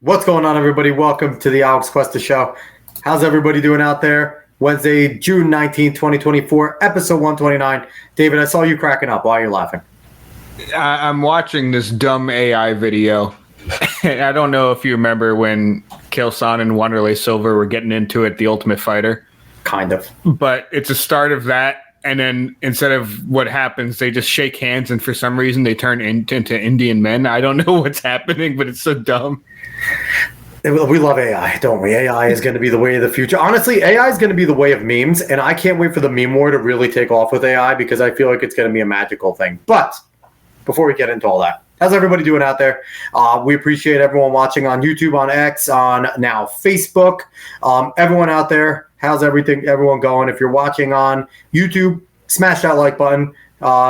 What's going on, everybody? Welcome to the Alex Cuesta Show. How's everybody doing out there? Wednesday, June 19th, 2024, episode 129. David, I saw you cracking up. Why are you laughing? I'm watching this dumb AI video. I don't know if you remember when Killson and Wanderlei Silva were getting into it, The Ultimate Fighter. Kind of. But it's a start of that. And then instead of what happens, they just shake hands, and for some reason they turn into Indian men. I don't know what's happening, but it's so dumb. We love AI, don't we? AI is going to be the way of the future. Honestly, AI is going to be the way of memes, and I can't wait for the meme war to really take off with AI because I feel like it's going to be a magical thing. But before we get into all that, how's everybody doing out there? We appreciate everyone watching on YouTube, on X, on now Facebook. Everyone out there, how's everyone going? If you're watching on YouTube, smash that like button.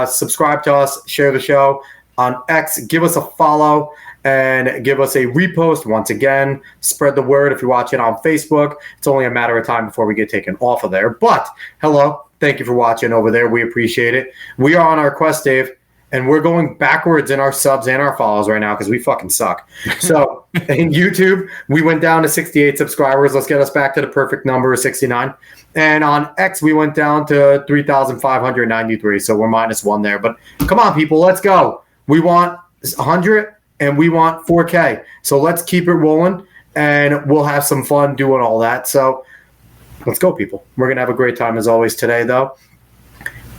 Subscribe to us. Share the show. On X, give us a follow and give us a repost. Once again, spread the word. If you're watching on Facebook, it's only a matter of time before we get taken off of there. But hello, thank you for watching over there. We appreciate it. We are on our quest, Dave, and we're going backwards in our subs and our follows right now because we fucking suck. So in YouTube, we went down to 68 subscribers. Let's get us back to the perfect number of 69. And on X, we went down to 3,593. So we're -1 there. But come on, people, let's go. We want 100 and we want 4K. So let's keep it rolling and we'll have some fun doing all that. So let's go, people. We're going to have a great time as always today, though.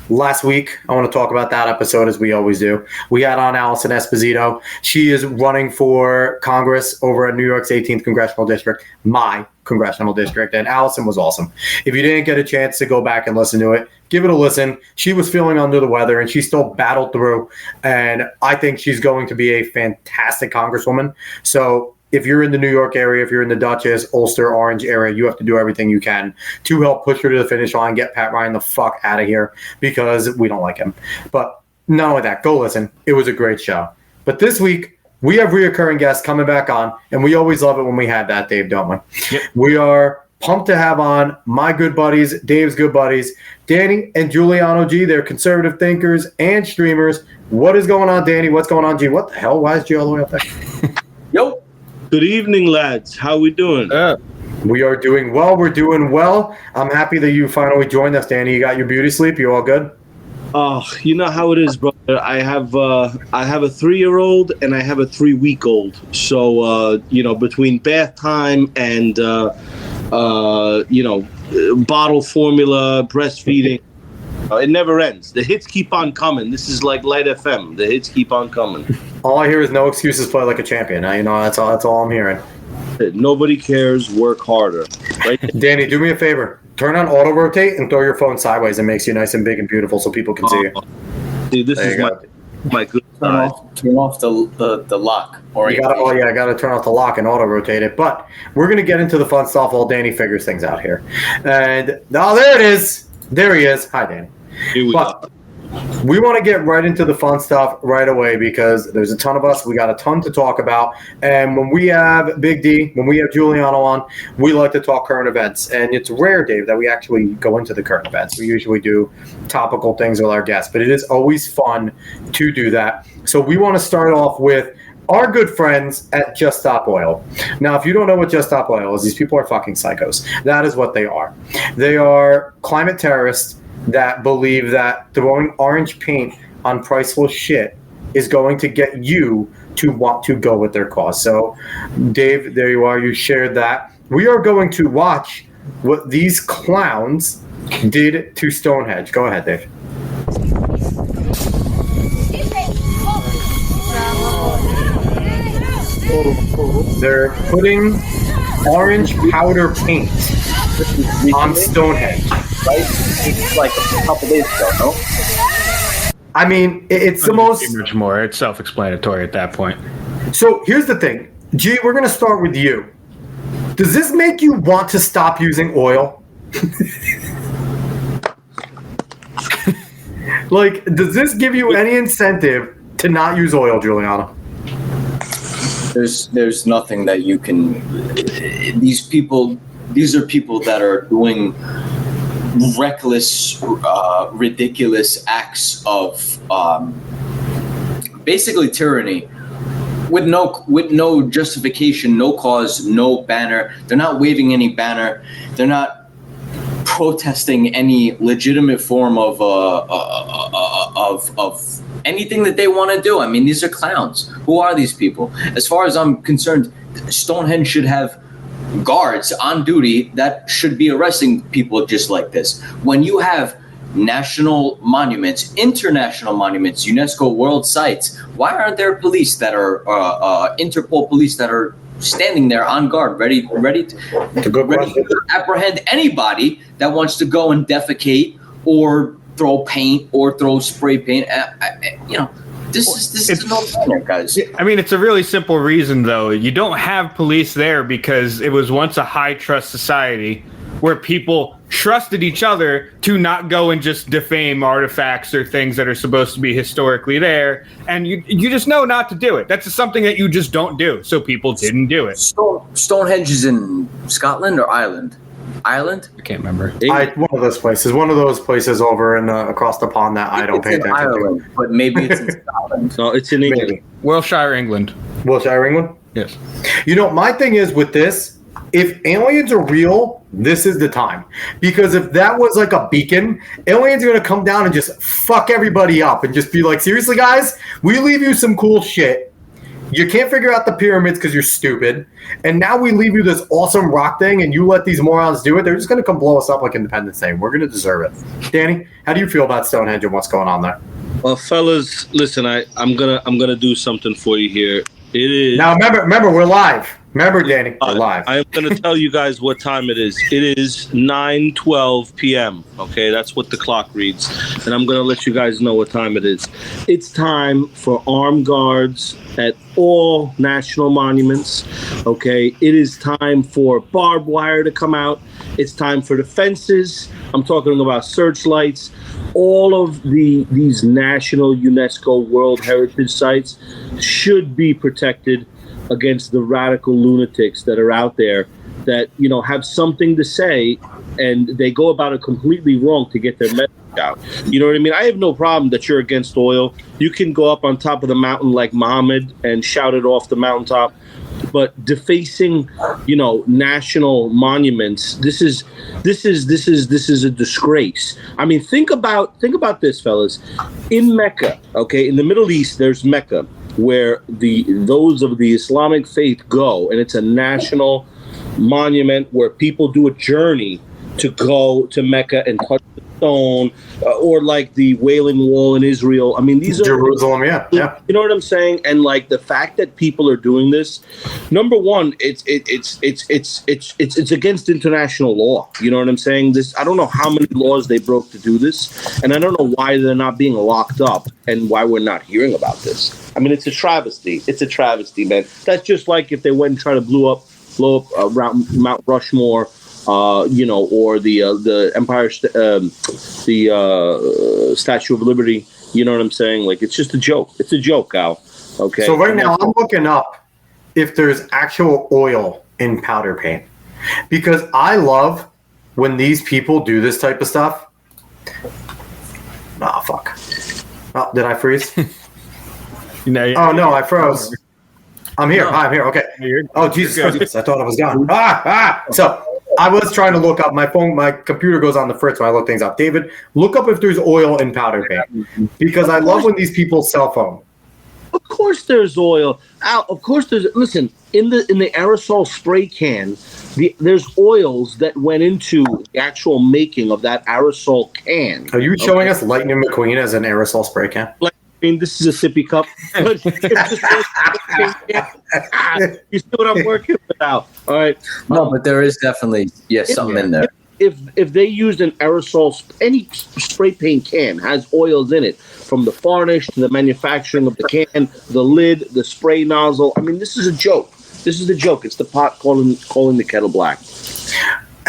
Last week, I want to talk about that episode as we always do. We had on Allison Esposito. She is running for Congress over in New York's 18th Congressional District, my congressional district, and Allison was awesome. If you didn't get a chance to go back and listen to it, give it a listen. She was feeling under the weather, and she still battled through, and I think she's going to be a fantastic congresswoman. So if you're in the New York area, if you're in the Dutchess, Ulster, Orange area, you have to do everything you can to help push her to the finish line, get Pat Ryan the fuck out of here because we don't like him. But not only that, go listen. It was a great show. But this week, we have reoccurring guests coming back on, and we always love it when we have that, Dave, don't we? Yep. We are pumped to have on my good buddies, Dave's good buddies, Danny and Giuliano D. They're conservative thinkers and streamers. What is going on, Danny? What's going on, G? What the hell? Why is G all the way up there? Yo. Good evening, lads. How we doing? We are doing well. We're doing well. I'm happy that you finally joined us, Danny. You got your beauty sleep? You all good? Oh, you know how it is, brother. I have a 3-year-old and I have a 3-week-old. So between bath time and bottle formula, breastfeeding, it never ends. The hits keep on coming. This is like Light FM. The hits keep on coming. All I hear is no excuses, play like a champion. That's all I'm hearing. Nobody cares. Work harder. Right? Danny, do me a favor. Turn on auto rotate and throw your phone sideways. It makes you nice and big and beautiful so people can see you. See, this is my good side. Turn off the lock. I got to turn off the lock and auto rotate it. But we're going to get into the fun stuff while Danny figures things out here. And there it is. There he is. Hi, Danny. Here we go. We want to get right into the fun stuff right away because there's a ton of us. We got a ton to talk about. And when we have Big D, when we have Giuliano on, we like to talk current events. And it's rare, Dave, that we actually go into the current events. We usually do topical things with our guests, but it is always fun to do that. So we want to start off with our good friends at Just Stop Oil. Now, if you don't know what Just Stop Oil is, these people are fucking psychos. That is what they are. They are climate terrorists that believe that throwing orange paint on priceless shit is going to get you to want to go with their cause. So, Dave, there you are. You shared that. We are going to watch what these clowns did to Stonehenge. Go ahead, Dave. They're putting orange powder paint on Stonehenge. Right? It's like a couple days ago, no? I mean, it's the most... Much more. It's self-explanatory at that point. So here's the thing. G, we're going to start with you. Does this make you want to stop using oil? Like, does this give you any incentive to not use oil, Giuliano? There's nothing that you can... These are people that are doing reckless, ridiculous acts of basically tyranny with no justification, no cause, no banner. They're not waving any banner. They're not protesting any legitimate form of anything that they want to do. I mean, these are clowns. Who are these people? As far as I'm concerned, Stonehenge should have guards on duty that should be arresting people just like this. When you have national monuments, international monuments, UNESCO World Sites, why aren't there police that are Interpol police that are standing there on guard, ready to apprehend anybody that wants to go and defecate or throw paint or throw spray paint? This is no fun, guys. I mean, it's a really simple reason, though. You don't have police there because it was once a high trust society where people trusted each other to not go and just defame artifacts or things that are supposed to be historically there. And you just know not to do it. That's just something that you just don't do. So people didn't do it. Stonehenge is in Scotland or Ireland? Ireland? I can't remember. One of those places. One of those places over in across the pond that I don't pay attention Ireland, but maybe it's in Scotland. No, it's in England. Maybe. Wiltshire, England. Wiltshire, England? Yes. My thing is with this, if aliens are real, this is the time. Because if that was like a beacon, aliens are going to come down and just fuck everybody up and just be like, seriously, guys, we leave you some cool shit. You can't figure out the pyramids because you're stupid. And now we leave you this awesome rock thing and you let these morons do it. They're just going to come blow us up like Independence Day. We're going to deserve it. Danny, how do you feel about Stonehenge and what's going on there? Well, fellas, listen, I'm gonna do something for you here. It is now. Remember, we're live. Remember, Danny, we're live. I'm gonna tell you guys what time it is. It is 9:12 p.m. Okay, that's what the clock reads, and I'm gonna let you guys know what time it is. It's time for armed guards at all national monuments. Okay, it is time for barbed wire to come out. It's time for the fences. I'm talking about searchlights. All of these national UNESCO World Heritage sites should be protected against the radical lunatics that are out there that, have something to say and they go about it completely wrong to get their message out. You know what I mean? I have no problem that you're against oil. You can go up on top of the mountain like Muhammad and shout it off the mountaintop. But defacing, national monuments, this is a disgrace. I mean, think about this, fellas. In Mecca, okay, in the Middle East, there's Mecca, where those of the Islamic faith go, and it's a national monument where people do a journey to go to Mecca and touch the stone, or like the Wailing Wall in Israel. I mean, these are Jerusalem, yeah. You know what I'm saying? And like the fact that people are doing this, number one, it's against international law. You know what I'm saying? I don't know how many laws they broke to do this, and I don't know why they're not being locked up and why we're not hearing about this. I mean, it's a travesty. It's a travesty, man. That's just like if they went and tried to blow up around Mount Rushmore. Or the Empire, the Statue of Liberty. You know what I'm saying? Like, it's just a joke. It's a joke, Al. Okay. So right now I'm looking up if there's actual oil in powder paint, because I love when these people do this type of stuff. Oh fuck! Oh, did I freeze? Oh no, I froze. I'm here. No. I'm here. Okay. Oh Jesus Christ! I thought I was gone. So. I was trying to look up my phone. My computer goes on the fritz when I look things up. David, look up if there's oil in powder paint, because I love when these people cell phone. Of course, there's oil. Al, of course, there's. Listen, in the aerosol spray can, there's oils that went into the actual making of that aerosol can. Are you showing us Lightning McQueen as an aerosol spray can? This is a sippy cup. You see what I'm working with now? All right. No, but there is definitely something in there. If they used an aerosol, any spray paint can has oils in it, from the varnish to the manufacturing of the can, the lid, the spray nozzle. I mean, this is a joke. This is a joke. It's the pot calling the kettle black.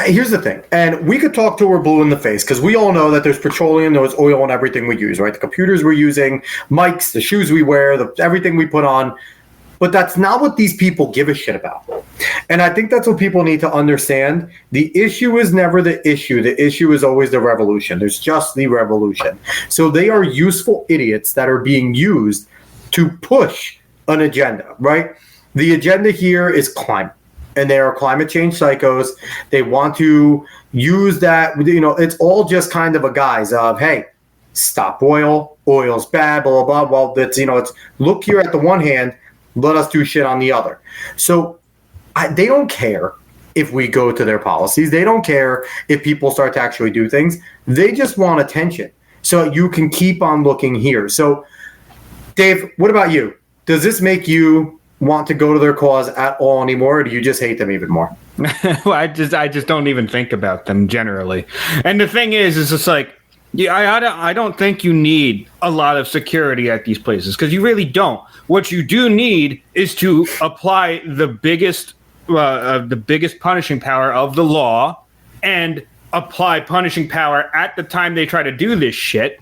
Here's the thing, and we could talk till we're blue in the face, because we all know that there's petroleum, there's oil in everything we use, right? The computers we're using, mics, the shoes we wear, everything we put on. But that's not what these people give a shit about. And I think that's what people need to understand. The issue is never the issue. The issue is always the revolution. There's just the revolution. So they are useful idiots that are being used to push an agenda, right? The agenda here is climate, and they are climate change psychos. They want to use that, it's all just kind of a guise of, hey, stop oil's bad, blah, blah, blah. Well, it's look here at the one hand, let us do shit on the other. So they don't care if we go to their policies. They don't care if people start to actually do things. They just want attention. So you can keep on looking here. So, Dave, what about you? Does this make you want to go to their cause at all anymore, or do you just hate them even more? Well, I just don't even think about them generally. And the thing is just like, I don't think you need a lot of security at these places, because you really don't. What you do need is to apply the biggest punishing power of the law, and apply punishing power at the time they try to do this shit.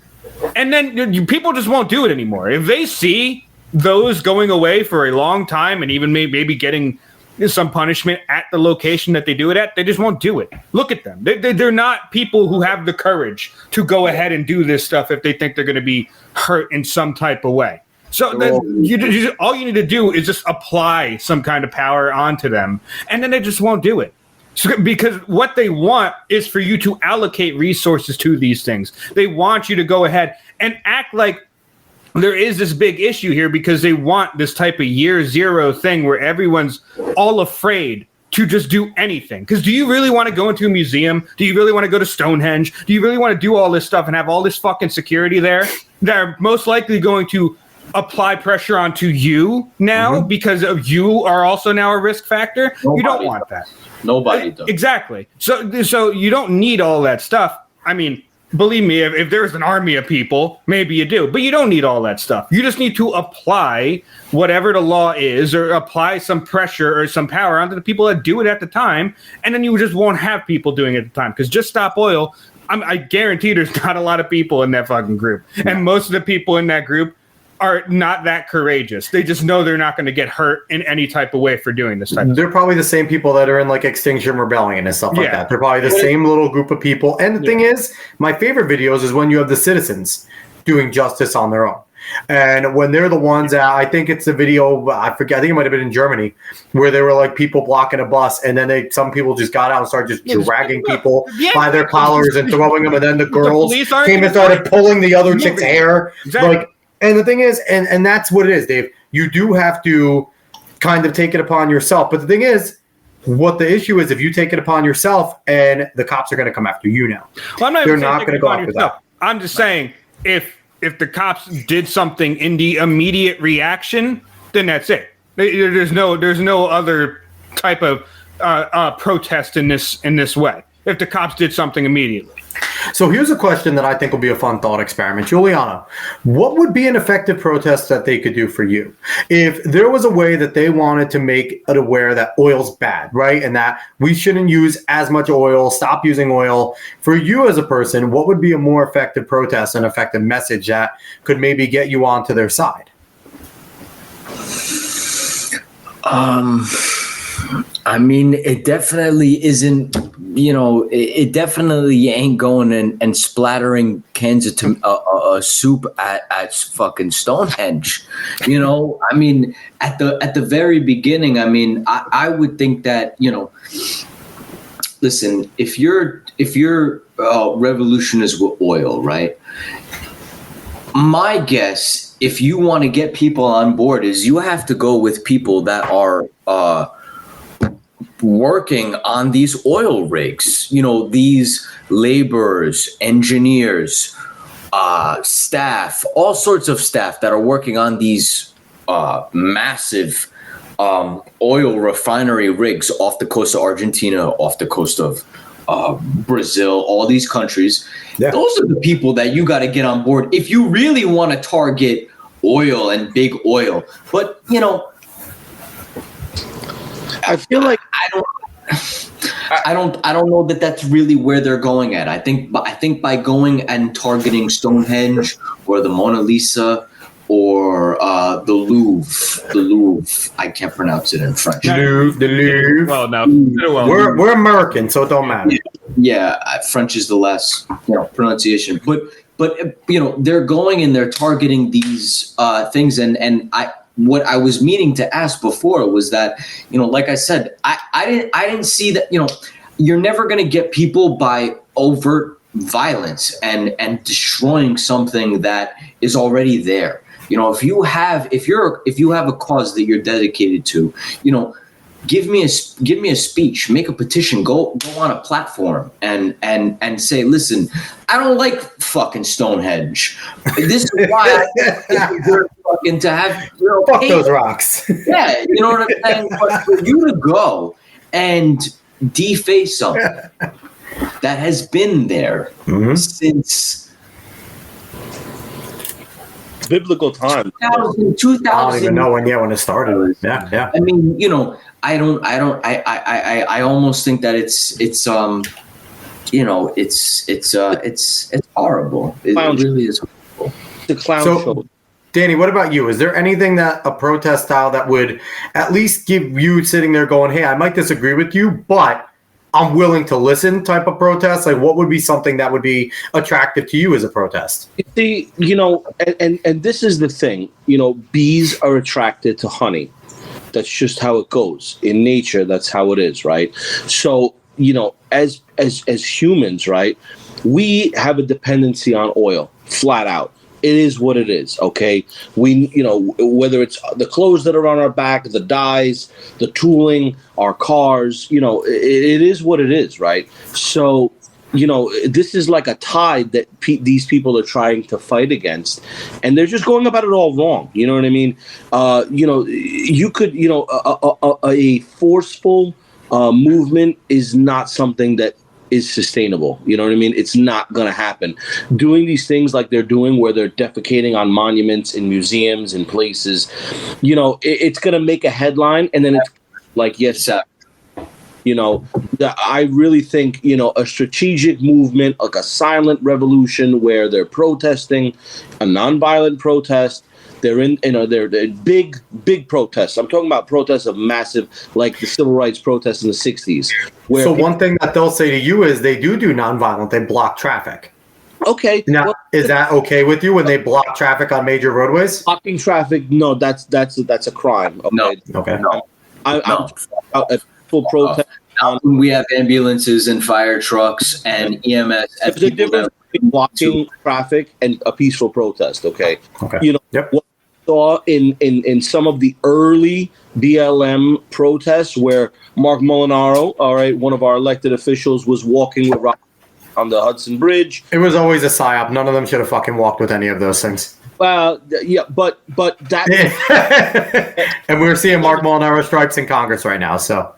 And then people just won't do it anymore. If they see those going away for a long time, and even maybe getting some punishment at the location that they do it at, they just won't do it. Look at them. They're not people who have the courage to go ahead and do this stuff if they think they're going to be hurt in some type of way. So all you need to do is just apply some kind of power onto them, and then they just won't do it. So, because what they want is for you to allocate resources to these things. They want you to go ahead and act like there is this big issue here, because they want this type of year zero thing where everyone's all afraid to just do anything. Because do you really want to go into a museum? Do you really want to go to Stonehenge? Do you really want to do all this stuff and have all this fucking security there? They're most likely going to apply pressure onto you now, because of you are also now a risk factor. You don't want that. Nobody does. Exactly. So you don't need all that stuff. I mean, believe me, if there's an army of people, maybe you do, but you don't need all that stuff. You just need to apply whatever the law is, or apply some pressure or some power onto the people that do it at the time, and then you just won't have people doing it at the time. Because Just Stop Oil, I guarantee there's not a lot of people in that fucking group. And most of the people in that group are not that courageous. They just know they're not going to get hurt in any type of way for doing this type of They're probably the same people that are in like Extinction Rebellion and stuff like that. They're probably the same little group of people. And the thing is, my favorite videos is when you have the citizens doing justice on their own. And when they're the ones that, I think it's the video, I forget, I think it might have been in Germany, where there were like people blocking a bus, and then some people just got out and started just dragging people by their collars and throwing them, and then the girls came and started pulling the other chick's hair. Exactly. And the thing is, and that's what it is, Dave. You do have to kind of take it upon yourself. But the thing is, what the issue is, if you take it upon yourself, and the cops are going to come after you now. Well, they're not going to go after that. I'm just saying, if the cops did something in the immediate reaction, then that's it. There's no other type of protest in this way. If the cops did something immediately. So here's a question that I think will be a fun thought experiment. Giuliano, what would be an effective protest that they could do for you? If there was a way that they wanted to make it aware that oil's bad, right? And that we shouldn't use as much oil, stop using oil. For you as a person, what would be a more effective protest, an effective message that could maybe get you onto their side? I mean, it definitely isn't, it definitely ain't going and splattering cans of soup at fucking Stonehenge. I mean, at the very beginning, I mean, I would think that, listen, if your revolution is with oil, right? My guess, if you want to get people on board, is you have to go with people that are working on these oil rigs, these laborers, engineers, staff, all sorts of staff that are working on these massive oil refinery rigs off the coast of Argentina, off the coast of Brazil, all these countries. Yeah. Those are the people that you got to get on board if you really want to target oil and big oil. But, I feel like I don't know that that's really where they're going at. I think by going and targeting Stonehenge or the Mona Lisa or the Louvre, I can't pronounce it in French. The Louvre. Well, no, we're American, so it don't matter. Yeah, French is the last pronunciation. But they're going and they're targeting these things, and what I was meaning to ask before was that, like I said, I didn't see that, you're never going to get people by overt violence and destroying something that is already there. If you have a cause that you're dedicated to, give me a speech, make a petition, go on a platform and say, listen, I don't like fucking Stonehenge. This is why I fucking to have fuck those rocks. Yeah, you know what I'm saying? But for you to go and deface something that has been there since biblical time. 2000. I don't even know when it started. Yeah. I mean, I almost think that it's horrible. It really is horrible. The clown show. Danny, what about you? Is there anything that a protest style that would at least give you sitting there going, hey, I might disagree with you, but I'm willing to listen type of protest? Like, what would be something that would be attractive to you as a protest? See, and this is the thing, bees are attracted to honey. That's just how it goes in nature. That's how it is, right? So, as humans, right, we have a dependency on oil, flat out. It is what it is, okay? We, whether it's the clothes that are on our back, the dyes, the tooling, our cars, it is what it is, right? So, this is like a tide that these people are trying to fight against, and they're just going about it all wrong. You know what I mean? You could, a forceful movement is not something that is sustainable. You know what I mean? It's not going to happen. Doing these things like they're doing, where they're defecating on monuments in museums and places, it's going to make a headline, and then it's like, yes, I really think, a strategic movement, like a silent revolution where they're protesting, a nonviolent protest. They're in, they're big protests. I'm talking about protests of massive, like the civil rights protests in the 60s. So one thing that they'll say to you is they do nonviolent. They block traffic. Okay. Now, is that okay with you when they block traffic on major roadways? Blocking traffic? No, that's a crime. Okay. No. Okay. No. I'm a full protest. We have ambulances and fire trucks and EMS. There's a difference between blocking traffic and a peaceful protest. Okay. Yep. What we saw in some of the early BLM protests, where Mark Molinaro, all right, one of our elected officials, was walking with rock on the Hudson Bridge. It was always a psyop. None of them should have fucking walked with any of those things. Well, yeah, but that. And we're seeing Mark Molinaro stripes in Congress right now. So.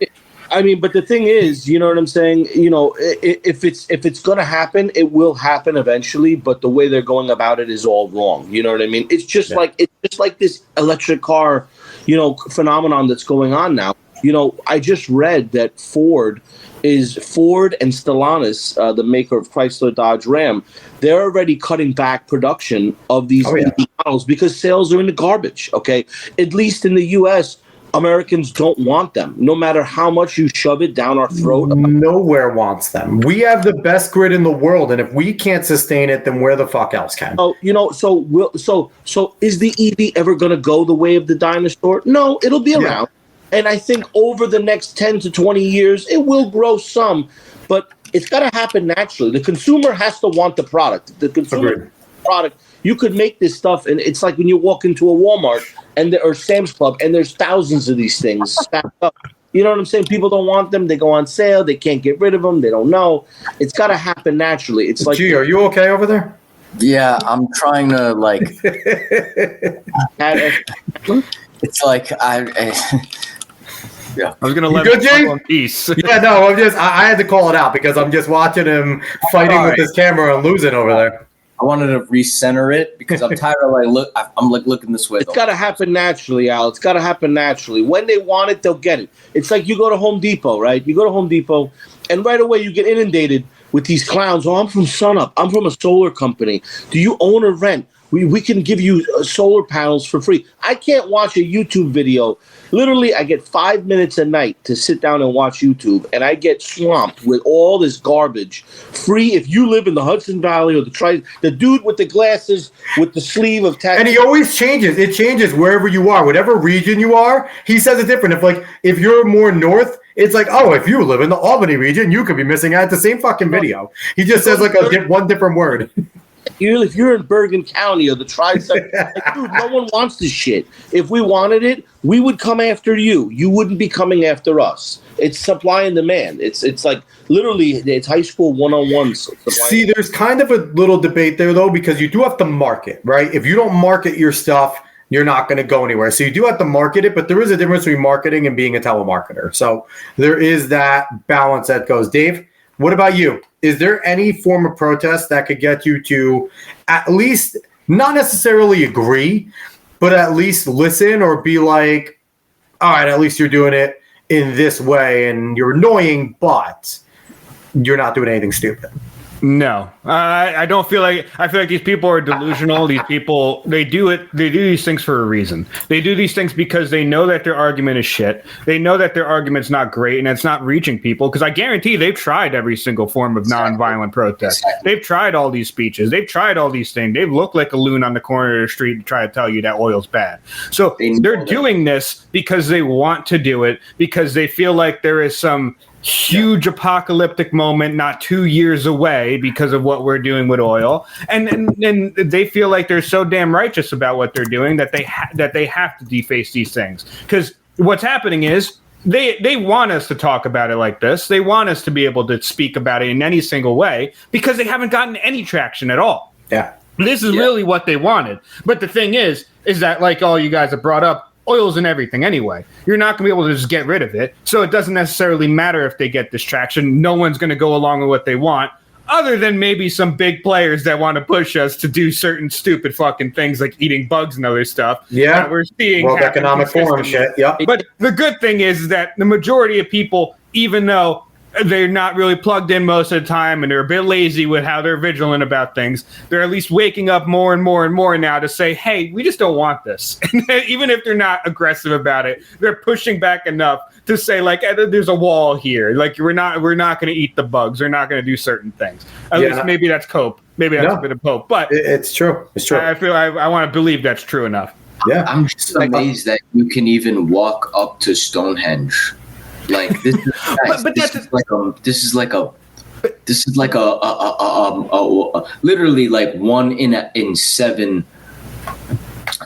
I mean, but the thing is, you know what I'm saying? If it's going to happen, it will happen eventually. But the way they're going about it is all wrong. You know what I mean? It's just like this electric car, phenomenon that's going on now. I just read that Ford and Stellantis, the maker of Chrysler, Dodge, Ram, they're already cutting back production of these models because sales are in the garbage. Okay, at least in the U.S. Americans don't want them, no matter how much you shove it down our throat. Nowhere wants them. We have the best grid in the world, and if we can't sustain it, then where the fuck else can? Oh, so is the EV ever going to go the way of the dinosaur? No, it'll be around, and I think over the next 10 to 20 years, it will grow some, but it's got to happen naturally. The consumer has to want the product. The consumer product. You could make this stuff, and it's like when you walk into a Walmart or Sam's Club, and there's thousands of these things stacked up. You know what I'm saying? People don't want them. They go on sale. They can't get rid of them. They don't know. It's got to happen naturally. It's like, gee, are you okay over there? Yeah, I'm trying to it's like I was gonna let him on peace. Yeah, no, I had to call it out because I'm just watching him fighting with his camera and losing over there. I wanted to recenter it because I'm tired of I'm looking this way. It's got to happen naturally, Al. It's got to happen naturally. When they want it, they'll get it. It's like you go to Home Depot, right? You go to Home Depot, and right away you get inundated with these clowns. Oh, I'm from SunUp. I'm from a solar company. Do you own or rent? we can give you solar panels for free. I can't watch a YouTube video. Literally, I get 5 minutes a night to sit down and watch YouTube, and I get swamped with all this garbage. Free if you live in the Hudson Valley or the dude with the glasses with the sleeve of tattoo. And he always changes. It changes wherever you are, whatever region you are. He says it different. If you're more north, it's like, oh, if you live in the Albany region, you could be missing out. It's the same fucking video. He just says like one different word. If you're in Bergen County or the tri-state, dude, no one wants this shit. If we wanted it, we would come after you. You wouldn't be coming after us. It's supply and demand. It's like literally it's high school 101. See, there's kind of a little debate there though, because you do have to market, right? If you don't market your stuff, you're not going to go anywhere. So you do have to market it, but there is a difference between marketing and being a telemarketer. So there is that balance that goes. Dave, what about you? Is there any form of protest that could get you to at least not necessarily agree, but at least listen or be like, all right, at least you're doing it in this way and you're annoying, but you're not doing anything stupid? No, I don't feel like. I feel like these people are delusional. These people, they do these things for a reason. They do these things because they know that their argument is shit. They know that their argument's not great and it's not reaching people. Because I guarantee they've tried every single form of nonviolent protest. They've tried all these speeches. They've tried all these things. They've looked like a loon on the corner of the street to try to tell you that oil's bad. So they're doing this because they want to do it, because they feel like there is some huge apocalyptic moment not 2 years away because of what we're doing with oil, and they feel like they're so damn righteous about what they're doing that they have to deface these things. Because what's happening is they want us to talk about it like this. They want us to be able to speak about it in any single way because they haven't gotten any traction at all. Yeah, this is really what they wanted. But the thing is that, like all you guys have brought up, oil's in everything anyway. You're not going to be able to just get rid of it. So it doesn't necessarily matter if they get this traction. No one's going to go along with what they want, other than maybe some big players that want to push us to do certain stupid fucking things like eating bugs and other stuff. Yeah, we're seeing World Economic Forum shit. Yep. But the good thing is that the majority of people, even though they're not really plugged in most of the time and they're a bit lazy with how they're vigilant about things, they're at least waking up more and more and more now to say, hey, we just don't want this. And even if they're not aggressive about it, they're pushing back enough to say, like, there's a wall here. Like, we're not going to eat the bugs. We're not going to do certain things. At least maybe that's cope. Maybe that's a bit of hope. But it's true. It's true. I feel I want to believe that's true enough. Yeah. I'm just amazed that you can even walk up to Stonehenge. Like this is, guys, but this is like a literally like one in 7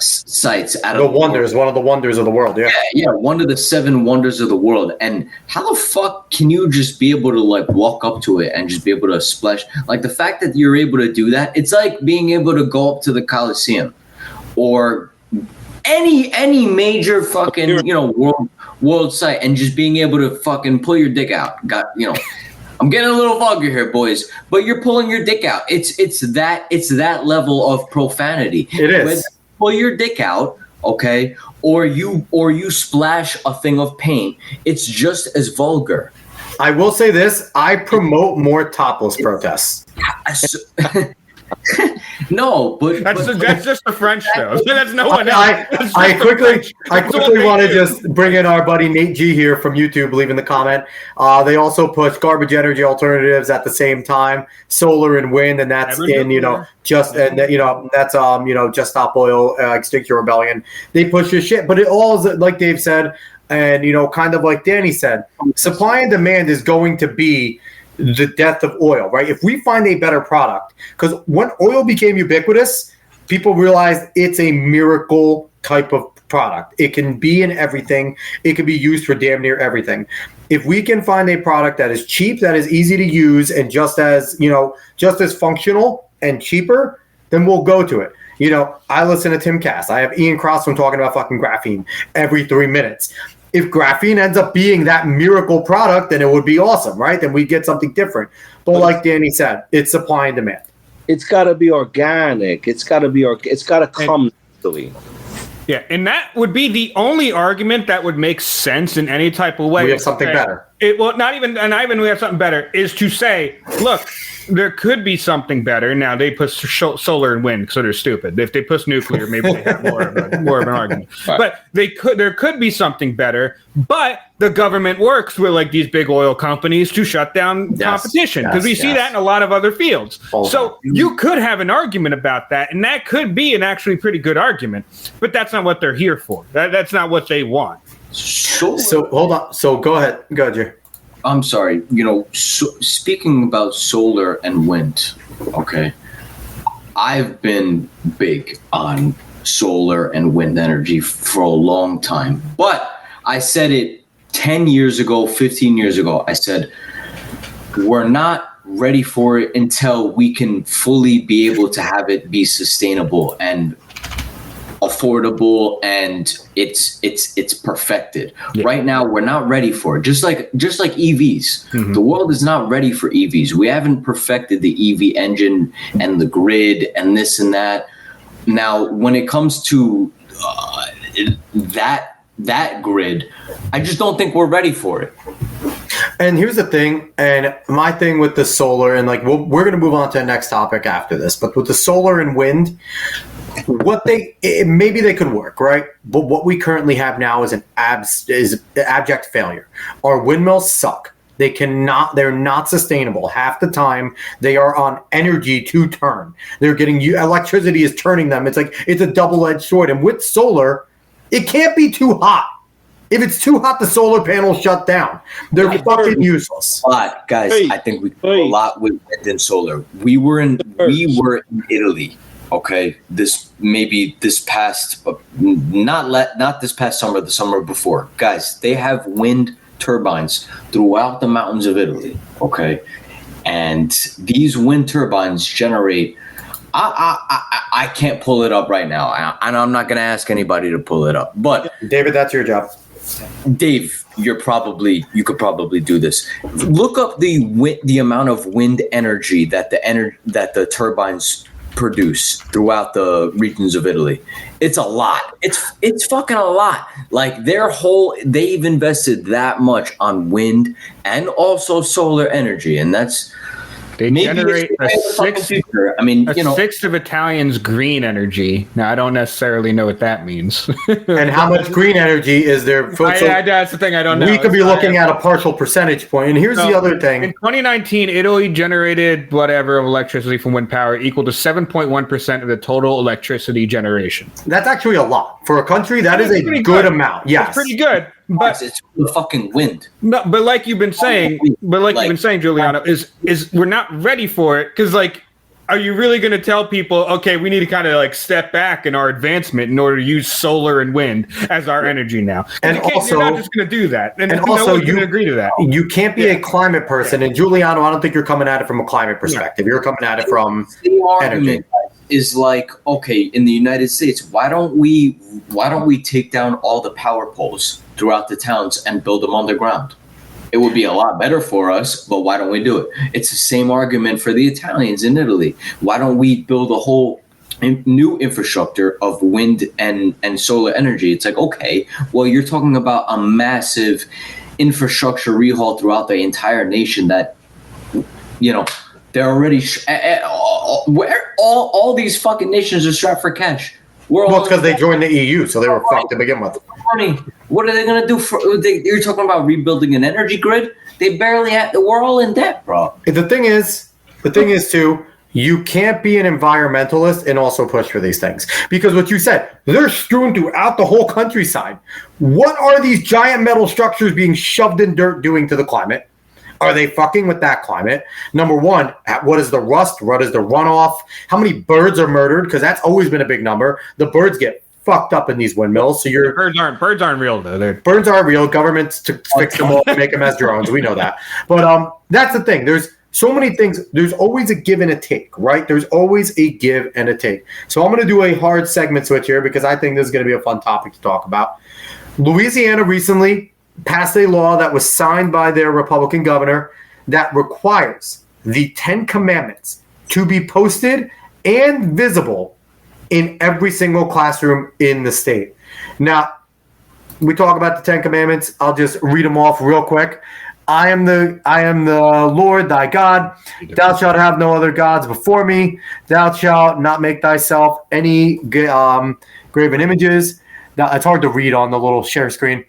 sites out of the wonders, one of the wonders of the world. Yeah, one of the 7 wonders of the world. And how the fuck can you just be able to like walk up to it and just be able to splash? Like the fact that you're able to do that, it's like being able to go up to the Coliseum or any major fucking world site and just being able to fucking pull your dick out. I'm getting a little vulgar here, boys, but you're pulling your dick out. It's that level of profanity. It is. Whether you pull your dick out, okay, or you splash a thing of paint. It's just as vulgar. I will say this: I promote more topless protests. No, but that's just the French though. That's no one else. I quickly want to just bring in our buddy Nate G here from YouTube, leaving the comment. They also push garbage energy alternatives at the same time, solar and wind, and that's Just Stop Oil, Extinction Rebellion. They push this shit, but it all is like Dave said, and kind of like Danny said, supply and demand is going to be the death of oil, right? If we find a better product, because when oil became ubiquitous, people realized it's a miracle type of product. It can be in everything. It can be used for damn near everything. If we can find a product that is cheap, that is easy to use, and just as functional and cheaper, then we'll go to it. I listen to Tim Cass. I have Ian Crossman talking about fucking graphene every 3 minutes. If graphene ends up being that miracle product, then it would be awesome, right? Then we get something different. But like Danny said, it's supply and demand. It's got to be organic. It's got to come naturally. Yeah, and that would be the only argument that would make sense in any type of way. We have something better. not even we have something better, is to say, look, there could be something better. Now they put solar and wind, so they're stupid. If they put nuclear, maybe they have more of an argument. Right. But there could be something better. But the government works with like these big oil companies to shut down competition, because we see that in a lot of other fields. So you could have an argument about that, and that could be an actually pretty good argument. But that's not what they're here for. That's not what they want. So hold on. So go ahead, Jerry. I'm sorry. Speaking about solar and wind, okay, I've been big on solar and wind energy for a long time. But I said it 10 years ago, 15 years ago. I said, we're not ready for it until we can fully be able to have it be sustainable and affordable, and it's perfected. Right now we're not ready for it, just like EVs. The world is not ready for EVs. We haven't perfected the EV engine and the grid and this and that. Now when it comes to that grid, I just don't think we're ready for it. And here's the thing, and my thing with the solar, and like we're going to move on to the next topic after this, but with the solar and wind, maybe they could work, right? But what we currently have now is abject failure. Our windmills suck. They're not sustainable. Half the time they are on energy to turn. They're getting electricity is turning them. It's like it's a double-edged sword. And with solar, it can't be too hot. If it's too hot, the solar panels shut down. They're fucking useless. But guys, I think we do a lot with wind and solar. We were in Italy. Okay, this past, not this past summer, the summer before. Guys, they have wind turbines throughout the mountains of Italy. Okay, and these wind turbines generate. I can't pull it up right now, and I'm not going to ask anybody to pull it up. But David, that's your job. Dave, you could probably do this. Look up the amount of wind energy that the turbines produce throughout the regions of Italy. It's a lot. It's fucking a lot. Like they've invested that much on wind and also solar energy, and they generate a sixth of Italians' green energy. Now, I don't necessarily know what that means. And how much green energy is there? That's the thing I don't know. We could be looking at a partial percentage point. And here's the other thing. In 2019, Italy generated whatever of electricity from wind power equal to 7.1% of the total electricity generation. That's actually a lot. For a country, that is a good amount. Yes. It's pretty good. But it's the fucking wind. No, but like you've been saying, Giuliano, is we're not ready for it, because like, are you really going to tell people, okay, we need to kind of like step back in our advancement in order to use solar and wind as our energy now? And you're not just going to do that. And also, you can agree to that. You can't be a climate person. And Giuliano, I don't think you're coming at it from a climate perspective. You're coming at it from energy. Is like, okay, in the United States, why don't we take down all the power poles throughout the towns and build them underground? It would be a lot better for us, but why don't we do it? It's the same argument for the Italians in Italy. Why don't we build a whole new infrastructure of wind and solar energy? It's like, okay, well, you're talking about a massive infrastructure rehaul throughout the entire nation that, they're already where all these fucking nations are strapped for cash. Well, it's because they joined the EU, so they were fucked to begin with. Money. What are they going to do? You're talking about rebuilding an energy grid? They barely we're all in debt, bro. The thing is too, you can't be an environmentalist and also push for these things. Because what you said, they're strewn throughout the whole countryside. What are these giant metal structures being shoved in dirt doing to the climate? Are they fucking with that climate? Number one, what is the rust? What is the runoff? How many birds are murdered? Because that's always been a big number. The birds get fucked up in these windmills. So birds aren't real though. Birds aren't real. Governments to fix them all, make them as drones. We know that. But that's the thing. There's so many things. There's always a give and a take, right? There's always a give and a take. So I'm going to do a hard segment switch here because I think this is going to be a fun topic to talk about. Louisiana recently passed a law that was signed by their Republican governor that requires the 10 Commandments to be posted and visible in every single classroom in the state. Now, we talk about the 10 Commandments. I'll just read them off real quick. I am the Lord thy God. Thou shalt have no other gods before me. Thou shalt not make thyself any graven images. Now, it's hard to read on the little share screen.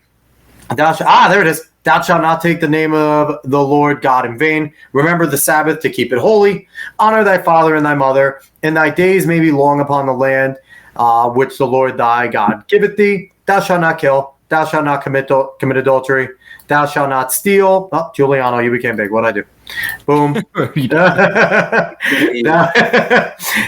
There it is. Thou shalt not take the name of the Lord God in vain. Remember the Sabbath to keep it holy. Honor thy father and thy mother, and thy days may be long upon the land which the Lord thy God giveth thee. Thou shalt not kill. Thou shalt not commit adultery. Thou shalt not steal. Oh, Giuliano, you became big. What'd I do? Boom.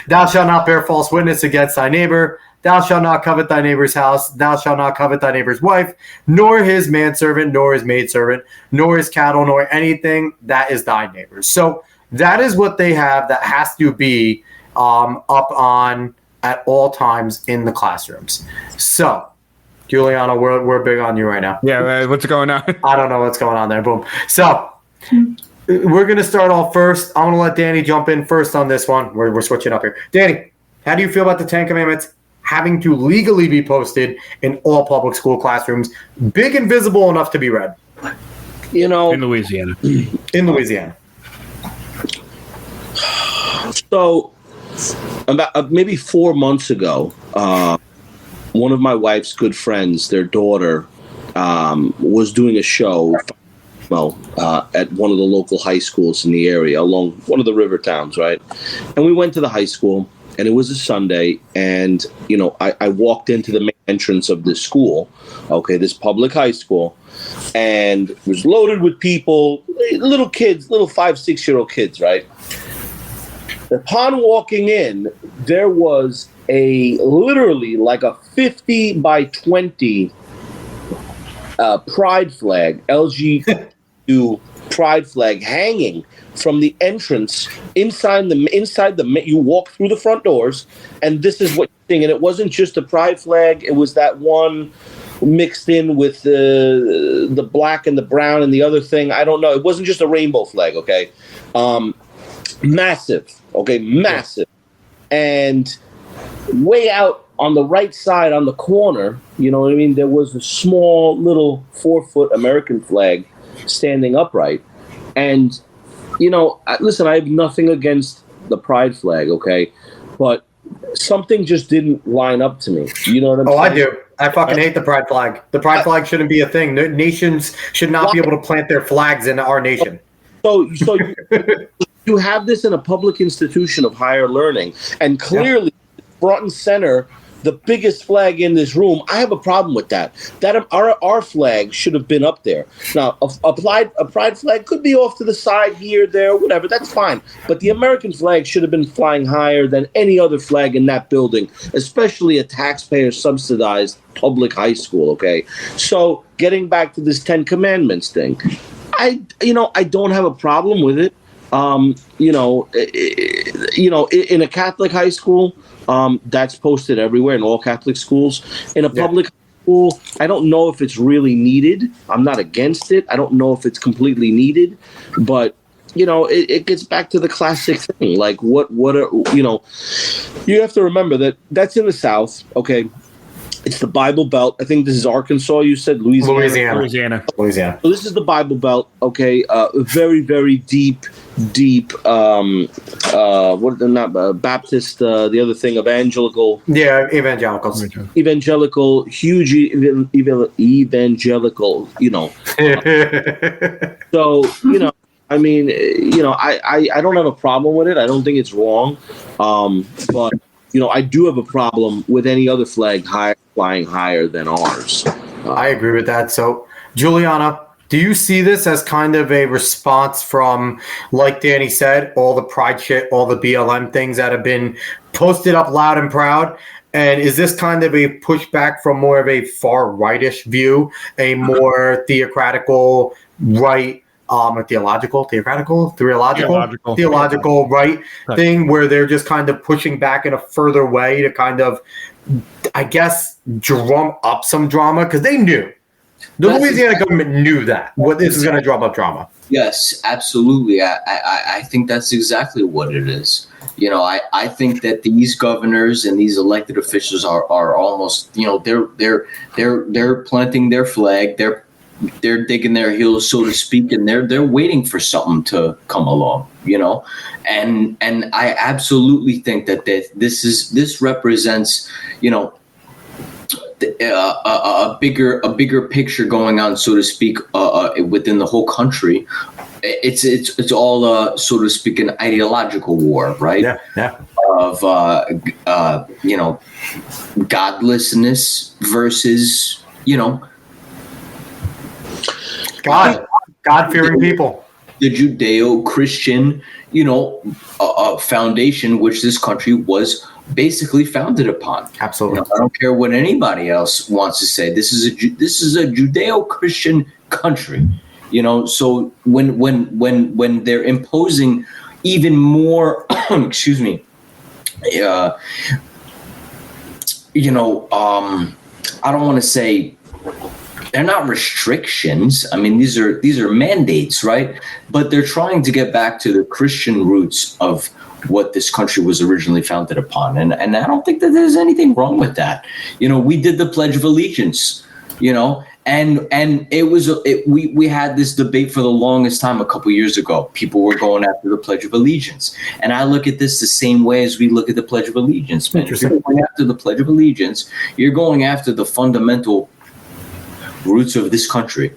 Thou shalt not bear false witness against thy neighbor. Thou shalt not covet thy neighbor's house. Thou shalt not covet thy neighbor's wife, nor his manservant, nor his maidservant, nor his cattle, nor anything that is thy neighbor's. So that is what they have that has to be up on at all times in the classrooms. So, Giuliano, we're big on you right now. Yeah, what's going on? I don't know what's going on there. Boom. So, we're going to start off first. I'm going to let Danny jump in first on this one. We're switching up here. Danny, how do you feel about the Ten Commandments having to legally be posted in all public school classrooms, big and visible enough to be read? In Louisiana. In Louisiana. So, about maybe 4 months ago, one of my wife's good friends, their daughter, was doing a show at one of the local high schools in the area along one of the river towns, right? And we went to the high school, and it was a Sunday, and, I walked into the main entrance of this school, this public high school, and it was loaded with people, little kids, little 5-6-year-old kids, right? Upon walking in, there was literally like a 50 by 20 pride flag, LGBTQ pride flag hanging from the entrance inside the you walk through the front doors, and this is what you're seeing. And it wasn't just a pride flag, it was that one mixed in with the black and the brown and the other thing. I don't know. It wasn't just a rainbow flag, okay? Massive. And way out on the right side on the corner, you know what I mean, there was a small little 4-foot American flag standing upright. And, listen, I have nothing against the pride flag, okay? But something just didn't line up to me. You know what I'm saying? I do. I fucking hate the pride flag. The pride flag shouldn't be a thing. Nations should not be able to plant their flags in our nation. So you have this in a public institution of higher learning, and clearly front and center, the biggest flag in this room. I have a problem with that. That our flag should have been up there. Now, a pride flag could be off to the side here, there, whatever. That's fine. But the American flag should have been flying higher than any other flag in that building, especially a taxpayer-subsidized public high school. Okay, so getting back to this Ten Commandments thing, I don't have a problem with it. In a Catholic high school, that's posted everywhere in all Catholic schools. In a public school, I don't know if it's really needed. I'm not against it. I don't know if it's completely needed, but it gets back to the classic thing. Like you have to remember that's in the South. Okay. It's the Bible Belt. I think this is Arkansas. You said Louisiana. So this is the Bible Belt. Okay, very, very deep. Baptist. The other thing, evangelical. Yeah, evangelicals. Evangelical, huge evangelical. So I mean, I don't have a problem with it. I don't think it's wrong. But I do have a problem with any other flag flying higher than ours. I agree with that. So, Giuliano, do you see this as kind of a response from, like Danny said, all the pride shit, all the BLM things that have been posted up loud and proud? And is this kind of a pushback from more of a far rightish view, a more theocratical right, theological right thing, where they're just kind of pushing back in a further way to kind of, I guess, drum up some drama? Because they knew. The Louisiana government knew that this is going to drum up drama. Yes, absolutely. I think that's exactly what it is. I think that these governors and these elected officials are almost, they're planting their flag. They're they're digging their heels, so to speak, and they're waiting for something to come along, and I absolutely think that this represents, a bigger picture going on, so to speak, within the whole country. It's all, so to speak, an ideological war, right? Yeah. Of godlessness versus God-fearing people. The Judeo-Christian, foundation which this country was basically founded upon. Absolutely. I don't care what anybody else wants to say. This is a Judeo-Christian country. So when they're imposing even more, excuse me, I don't want to say they're not restrictions. I mean, these are mandates, right? But they're trying to get back to the Christian roots of what this country was originally founded upon, and I don't think that there's anything wrong with that. We did the Pledge of Allegiance, and we had this debate for the longest time a couple years ago. People were going after the Pledge of Allegiance, and I look at this the same way as we look at the Pledge of Allegiance. Man, if you're going after the Pledge of Allegiance, you're going after the fundamental roots of this country.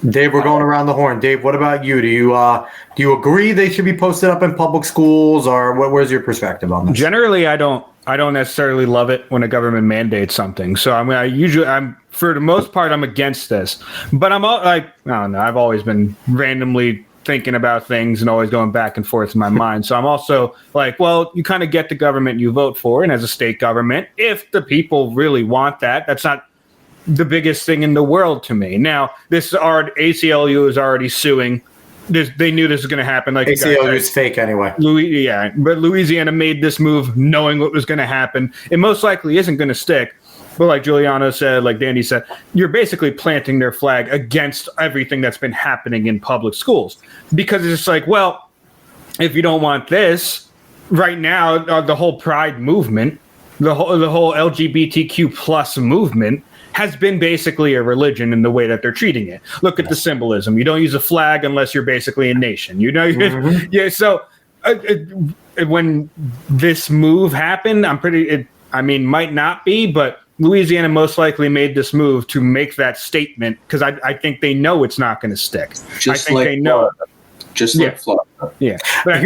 Dave, we're going around the horn. Dave, what about you? Do you agree they should be posted up in public schools, or where's your perspective on this? Generally, I don't necessarily love it when a government mandates something. So I'm for the most part, I'm against this. But I'm I don't know. I've always been randomly thinking about things and always going back and forth in my mind. So I'm also like, well, you kind of get the government you vote for, and as a state government, if the people really want that, that's not the biggest thing in the world to me. Now, ACLU is already suing. They knew this was going to happen. Like ACLU is fake anyway. But Louisiana made this move knowing what was going to happen. It most likely isn't going to stick. But like Giuliano said, like Danny said, you're basically planting their flag against everything that's been happening in public schools. Because it's just like, well, if you don't want this, right now, the whole Pride movement, the whole LGBTQ plus movement has been basically a religion in the way that they're treating it. Look at the symbolism. You don't use a flag unless you're basically a nation. Mm-hmm. Yeah. So when this move happened, might not be, but Louisiana most likely made this move to make that statement because I think they know it's not going to stick. They know. Just like Florida. Yeah. But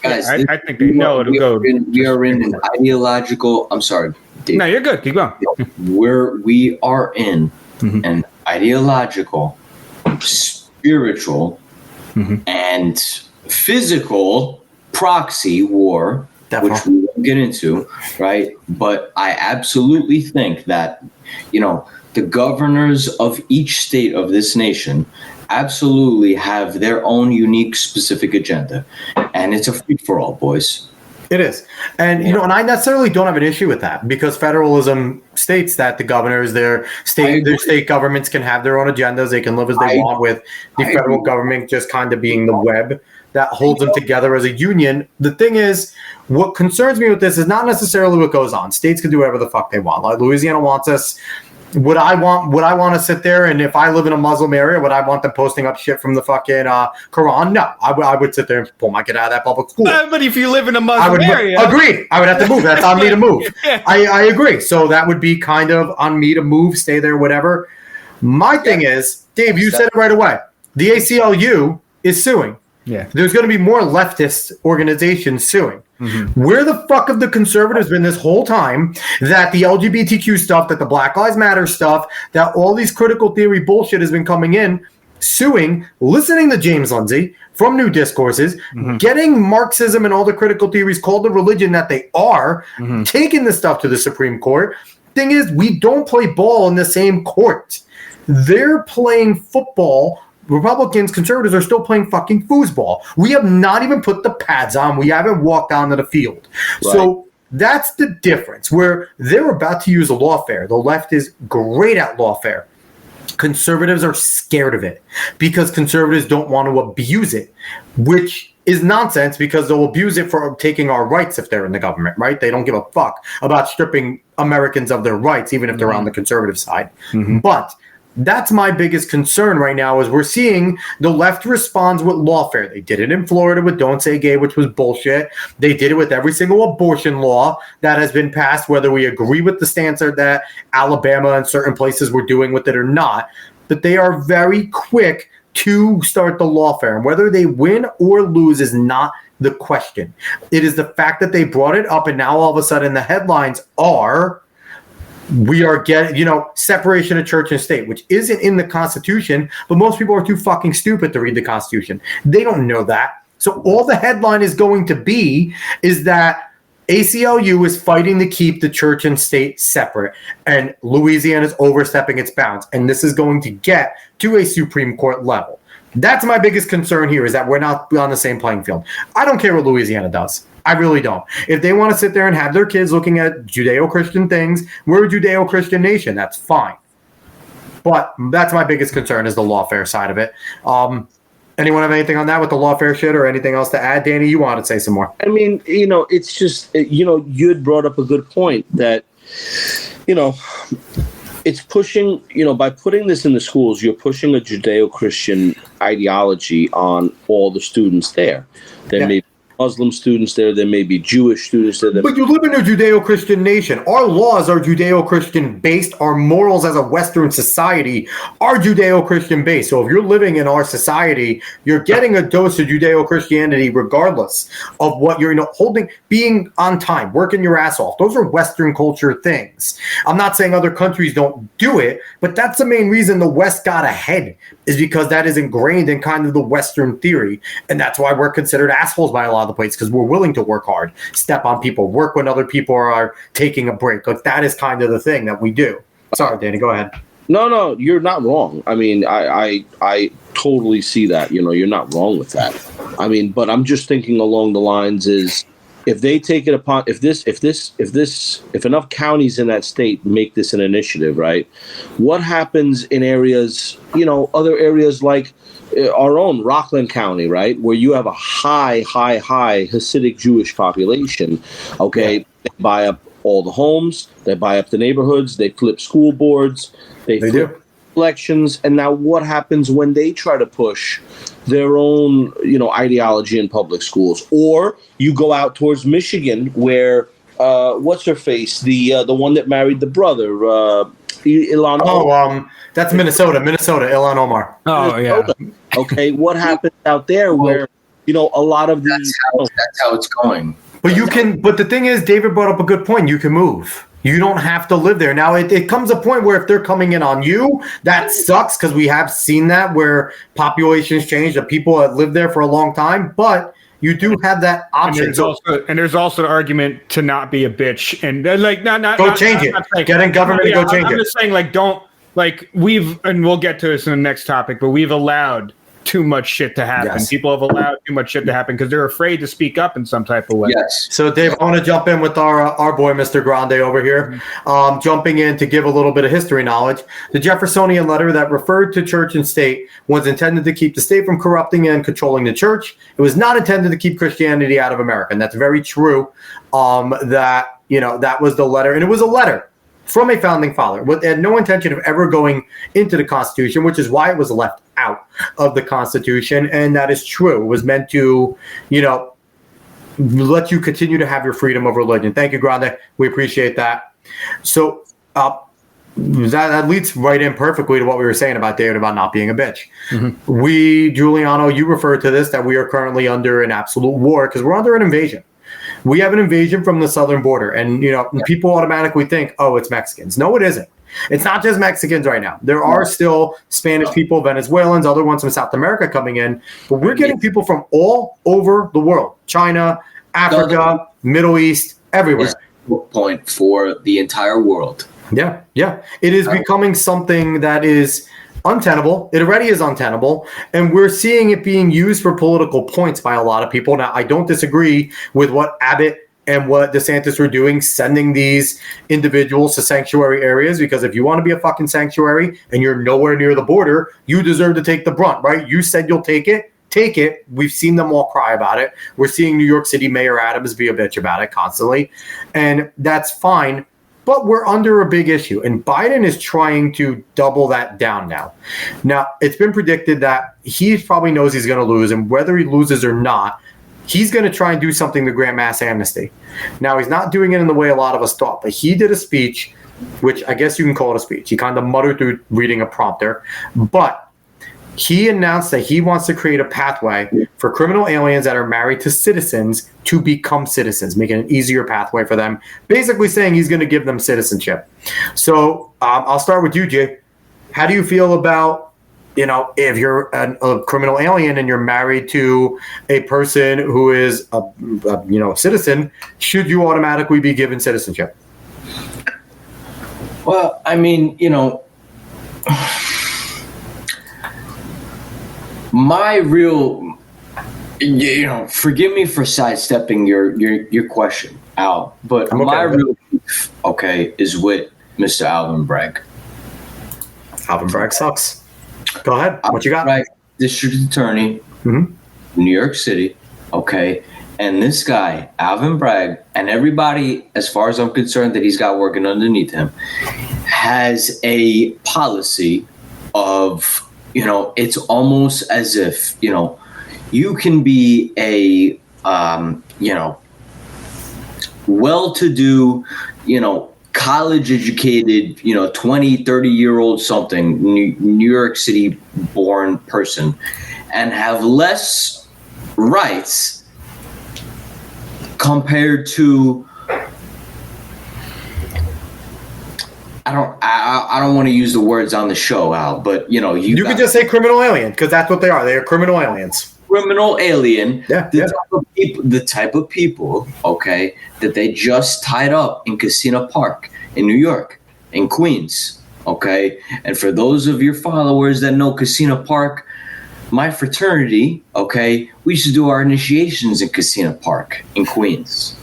guys, I think they know it'll go. We are in an ideological. I'm sorry. Dave. No, you're good. Keep going. We are in an ideological, spiritual, and physical proxy war, which we won't get into, right? But I absolutely think that, the governors of each state of this nation absolutely have their own unique, specific agenda. And it's a free-for-all, boys. It is. And, and I necessarily don't have an issue with that because federalism states that the governors, their state governments can have their own agendas. They can live as they want with the federal government just kind of being the web that holds them together as a union. The thing is, what concerns me with this is not necessarily what goes on. States can do whatever the fuck they want. Like Louisiana wants us. Would I want to sit there and if I live in a Muslim area, would I want them posting up shit from the fucking Quran? No, I would sit there and pull my kid out of that public school. But if you live in a Muslim area, agree. I would have to move. That's on me to move. I agree. So that would be kind of on me to move, stay there, whatever. My thing is, Dave, you said it right away. The ACLU is suing. Yeah, there's going to be more leftist organizations suing. Mm-hmm. Where the fuck have the conservatives been this whole time that the LGBTQ stuff, that the Black Lives Matter stuff, that all these critical theory bullshit has been coming in, suing, listening to James Lindsay from New Discourses, getting Marxism and all the critical theories called the religion that they are, taking this stuff to the Supreme Court. Thing is, we don't play ball in the same court. They're playing football. Republicans, conservatives are still playing fucking foosball. We have not even put the pads on. We haven't walked onto the field. Right. So that's the difference where they're about to use a lawfare. The left is great at lawfare. Conservatives are scared of it because conservatives don't want to abuse it, which is nonsense because they'll abuse it for taking our rights if they're in the government, right? They don't give a fuck about stripping Americans of their rights, even if they're on the conservative side. But That's my biggest concern right now is we're seeing the left responds with lawfare. They did it in Florida with Don't Say Gay, which was bullshit. They did it with every single abortion law that has been passed, whether we agree with the stance that Alabama and certain places were doing with it or not. But they are very quick to start the lawfare. And whether they win or lose is not the question. It is the fact that they brought it up, and now all of a sudden the headlines are, we are getting, separation of church and state, which isn't in the Constitution, but most people are too fucking stupid to read the Constitution. They don't know that. So all the headline is going to be is that ACLU is fighting to keep the church and state separate, and Louisiana is overstepping its bounds. And this is going to get to a Supreme Court level. That's my biggest concern here, is that we're not on the same playing field. I don't care what Louisiana does. I really don't. If they want to sit there and have their kids looking at Judeo-Christian things, we're a Judeo-Christian nation. That's fine. But that's my biggest concern, is the lawfare side of it. Anyone have anything on that with the lawfare shit or anything else to add? Danny, you wanted to say some more. I mean, it's just, you'd brought up a good point that, it's pushing, by putting this in the schools, you're pushing a Judeo-Christian ideology on all the students there. There may be Muslim students there may be Jewish students there. But you live in a Judeo-Christian nation. Our laws are Judeo-Christian based. Our morals as a Western society are Judeo-Christian based. So if you're living in our society, you're getting a dose of Judeo-Christianity regardless of what you're holding, being on time, working your ass off. Those are Western culture things. I'm not saying other countries don't do it, but that's the main reason the West got ahead, is because that is ingrained in kind of the Western theory. And that's why we're considered assholes by a lot of the place, because we're willing to work hard, step on people, work when other people are taking a break. Like, that is kind of the thing that we do. Sorry, Danny, go ahead. No, you're not wrong. I mean, I totally see that. You're not wrong with that. I mean, but I'm just thinking along the lines is, if they take it upon, if enough counties in that state make this an initiative, right? What happens in areas, other areas like our own Rockland County, right, where you have a high Hasidic Jewish population? Okay, they buy up all the homes, they buy up the neighborhoods, they flip school boards, they flip elections, and now what happens when they try to push their own, ideology in public schools? Or you go out towards Michigan, where what's her face, the one that married the brother, Ilan. That's Minnesota, Ilan Omar. Oh yeah. Okay, what happens out there where a lot of these? That's how it's going. But but the thing is, David brought up a good point. You can move. You don't have to live there. Now, it comes a point where if they're coming in on you, that sucks, because we have seen that where populations change, the people that live there for a long time, but you do have that option. And there's also an argument to not be a bitch and change it. Get in government and go change it. I'm just saying, and we'll get to this in the next topic, but we've allowed too much shit to happen. Yes. People have allowed too much shit to happen because they're afraid to speak up in some type of way. Yes. So, Dave, I want to jump in with our boy, Mr. Grande, over here. Jumping in to give a little bit of history knowledge. The Jeffersonian letter that referred to church and state was intended to keep the state from corrupting and controlling the church. It was not intended to keep Christianity out of America. And that's very true. That was the letter. And it was a letter from a founding father. It had no intention of ever going into the Constitution, which is why it was left out of the Constitution. And that is true. It was meant to, let you continue to have your freedom of religion. Thank you, Grande. We appreciate that. So that leads right in perfectly to what we were saying about David about not being a bitch. Mm-hmm. Giuliano, you referred to this, that we are currently under an absolute war because we're under an invasion. We have an invasion from the southern border, and people automatically think, oh, it's Mexicans. No, it isn't. It's not just Mexicans right now. There are still Spanish people, Venezuelans, other ones from South America coming in, but we're getting people from all over the world: China, Africa, Middle East, everywhere. Point for the entire world. Yeah. It is becoming something that is untenable. It already is untenable, and we're seeing it being used for political points by a lot of people. Now, I don't disagree with what Abbott and what DeSantis were doing, sending these individuals to sanctuary areas, because if you want to be a fucking sanctuary and you're nowhere near the border, you deserve to take the brunt, right? You said you'll take it. Take it. We've seen them all cry about it. We're seeing New York City Mayor Adams be a bitch about it constantly, and that's fine. But we're under a big issue, and Biden is trying to double that down now. Now, it's been predicted that he probably knows he's going to lose, and whether he loses or not, he's going to try and do something to grant mass amnesty. Now, he's not doing it in the way a lot of us thought, but he did a speech, which I guess you can call it a speech. He kind of muttered through reading a prompter, but he announced that he wants to create a pathway for criminal aliens that are married to citizens to become citizens, making an easier pathway for them, basically saying he's going to give them citizenship. So I'll start with you, Jay. How do you feel about, if you're a criminal alien and you're married to a person who is a citizen, should you automatically be given citizenship? Well, I mean, my real, forgive me for sidestepping your question, Al, but my real beef, is with Mr. Alvin Bragg. Alvin Bragg sucks. Go ahead. What you got? Bragg, District Attorney, New York City, and this guy, Alvin Bragg, and everybody, as far as I'm concerned, that he's got working underneath him, has a policy of, it's almost as if, you can be a, well-to-do, college-educated, 20, 30-year-old something, New York City-born person, and have less rights compared to, I don't want to use the words on the show, Al, but you could just say criminal alien, because that's what they are. They are criminal aliens. Criminal alien, the type of people, that they just tied up in Casino Park in New York, in Queens, And for those of your followers that know Casino Park, my fraternity, we used to do our initiations in Casino Park in Queens,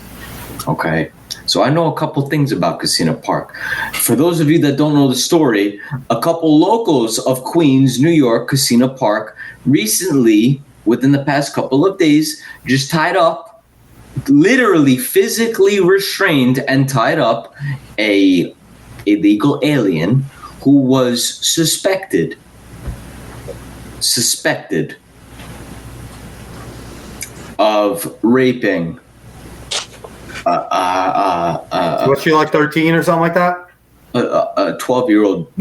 So I know a couple things about Casino Park. For those of you that don't know the story, a couple locals of Queens, New York, Casino Park, recently, within the past couple of days, just tied up, literally physically restrained and tied up a illegal alien who was suspected of raping was she like 13 or something like that? A 12-year-old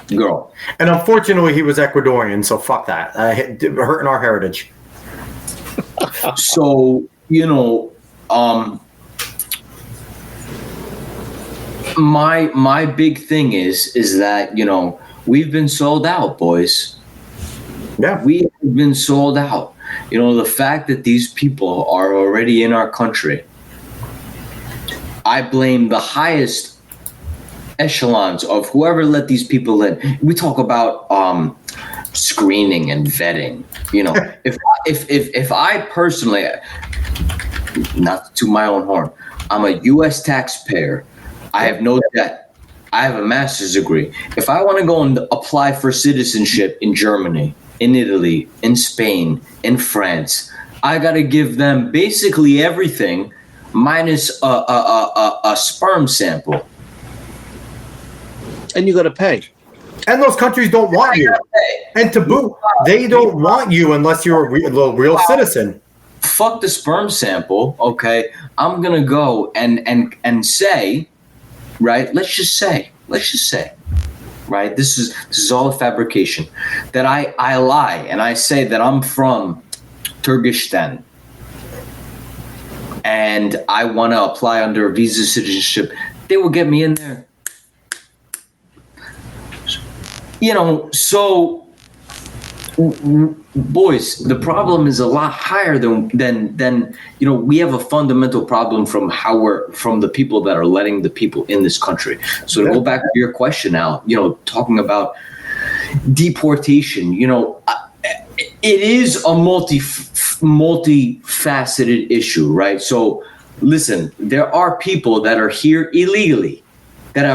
girl. And unfortunately, he was Ecuadorian, so fuck that. Hurting our heritage. So, my big thing is that, we've been sold out, boys. Yeah. We have been sold out. The fact that these people are already in our country, I blame the highest echelons of whoever let these people in. We talk about screening and vetting. If I personally, not to my own horn, I'm a U.S. taxpayer. I have no debt. I have a master's degree. If I want to go and apply for citizenship in Germany, in Italy, in Spain, in France, I got to give them basically everything minus a sperm sample. And you got to pay. And those countries don't want you. And to boot, they don't want you unless you're a real citizen. Fuck the sperm sample, I'm going to go and say, right, let's just say, right, this is all a fabrication, that I lie and I say that I'm from Kyrgyzstan and I want to apply under a visa citizenship. They will get me in there. So boys, the problem is a lot higher than we have a fundamental problem from the people that are letting the people in this country. So to go back to your question, Al, talking about deportation, it is a multifaceted issue, right? So listen, there are people that are here illegally that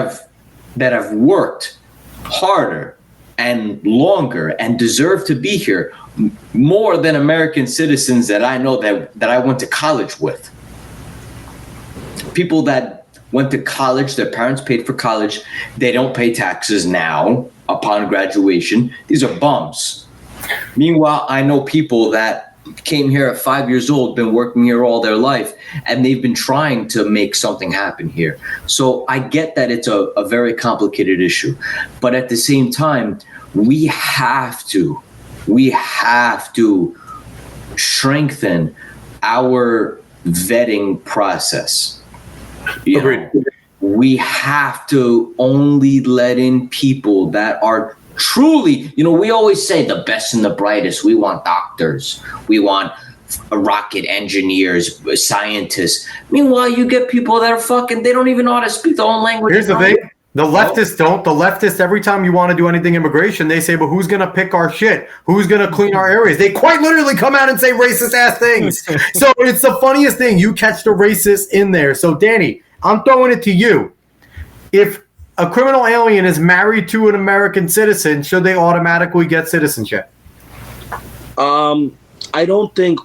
have worked harder and longer and deserve to be here more than American citizens that I know that I went to college with. People that went to college. Their parents paid for college. They don't pay taxes now upon graduation. These are bums. Meanwhile, I know people that came here at 5 years old, been working here all their life, and they've been trying to make something happen here. So I get that it's a very complicated issue. But at the same time, we have to strengthen our vetting process. Agreed. We have to only let in people that are truly, we always say the best and the brightest. We want doctors. We want rocket engineers, scientists. Meanwhile, you get people that are they don't even know how to speak their own language. Here's the thing. The leftists don't. The leftists, every time you want to do anything immigration, they say, but who's going to pick our shit? Who's going to clean our areas? They quite literally come out and say racist-ass things. So it's the funniest thing. You catch the racist in there. So, Danny, I'm throwing it to you. If a criminal alien is married to an American citizen, should they automatically get citizenship? I don't think.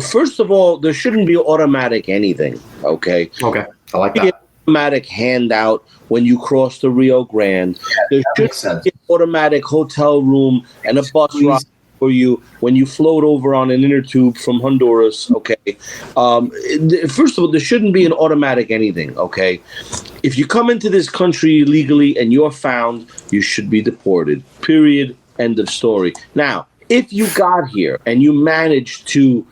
First of all, there shouldn't be automatic anything. Okay. Okay, I like that. Automatic handout when you cross the Rio Grande. There should be an automatic hotel room and a bus ride for you when you float over on an inner tube from Honduras. Okay. First of all, there shouldn't be an automatic anything. Okay. If you come into this country illegally and you're found, you should be deported. Period. End of story. Now, if you got here and you managed to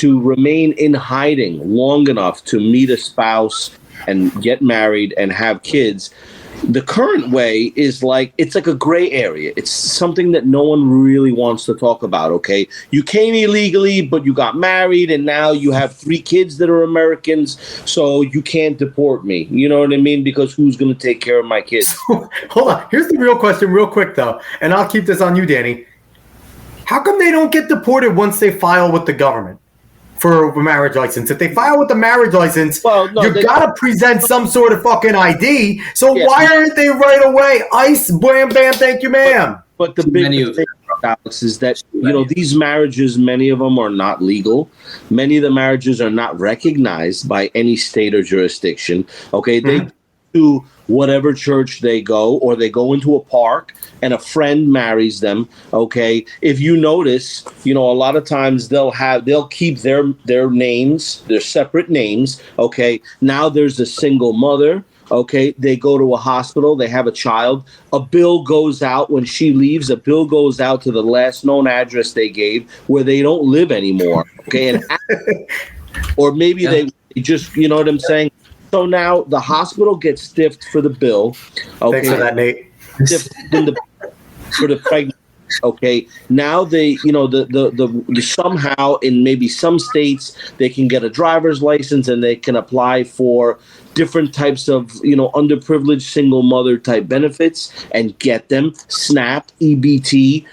remain in hiding long enough to meet a spouse and get married and have kids, the current way is it's like a gray area. It's something that no one really wants to talk about, okay? You came illegally, but you got married, and now you have 3 kids that are Americans, so you can't deport me. You know what I mean? Because who's going to take care of my kids? Hold on. Here's the real question real quick, though, and I'll keep this on you, Danny. How come they don't get deported once they file with the government for a marriage license? If they file with the marriage license, you got to present some sort of fucking ID. So why aren't they right away? ICE, bam, bam, thank you, ma'am. But the big thing, Alex, is that, these marriages, many of them are not legal. Many of the marriages are not recognized by any state or jurisdiction. Okay, they do whatever church they go, or they go into a park and a friend marries them. Okay, if you notice, a lot of times they'll keep their names, their separate names. Okay, now there's a single mother. Okay, they go to a hospital, they have a child. A bill goes out when she leaves. A bill goes out to the last known address they gave, where they don't live anymore. Okay, and or maybe they just, you know what I'm saying. So now the hospital gets stiffed for the bill. Okay, thanks for that, Nate. Stiffed for the pregnant. Okay, now they, the somehow in maybe some states they can get a driver's license and they can apply for different types of, underprivileged single mother type benefits and get them. SNAP, EBT,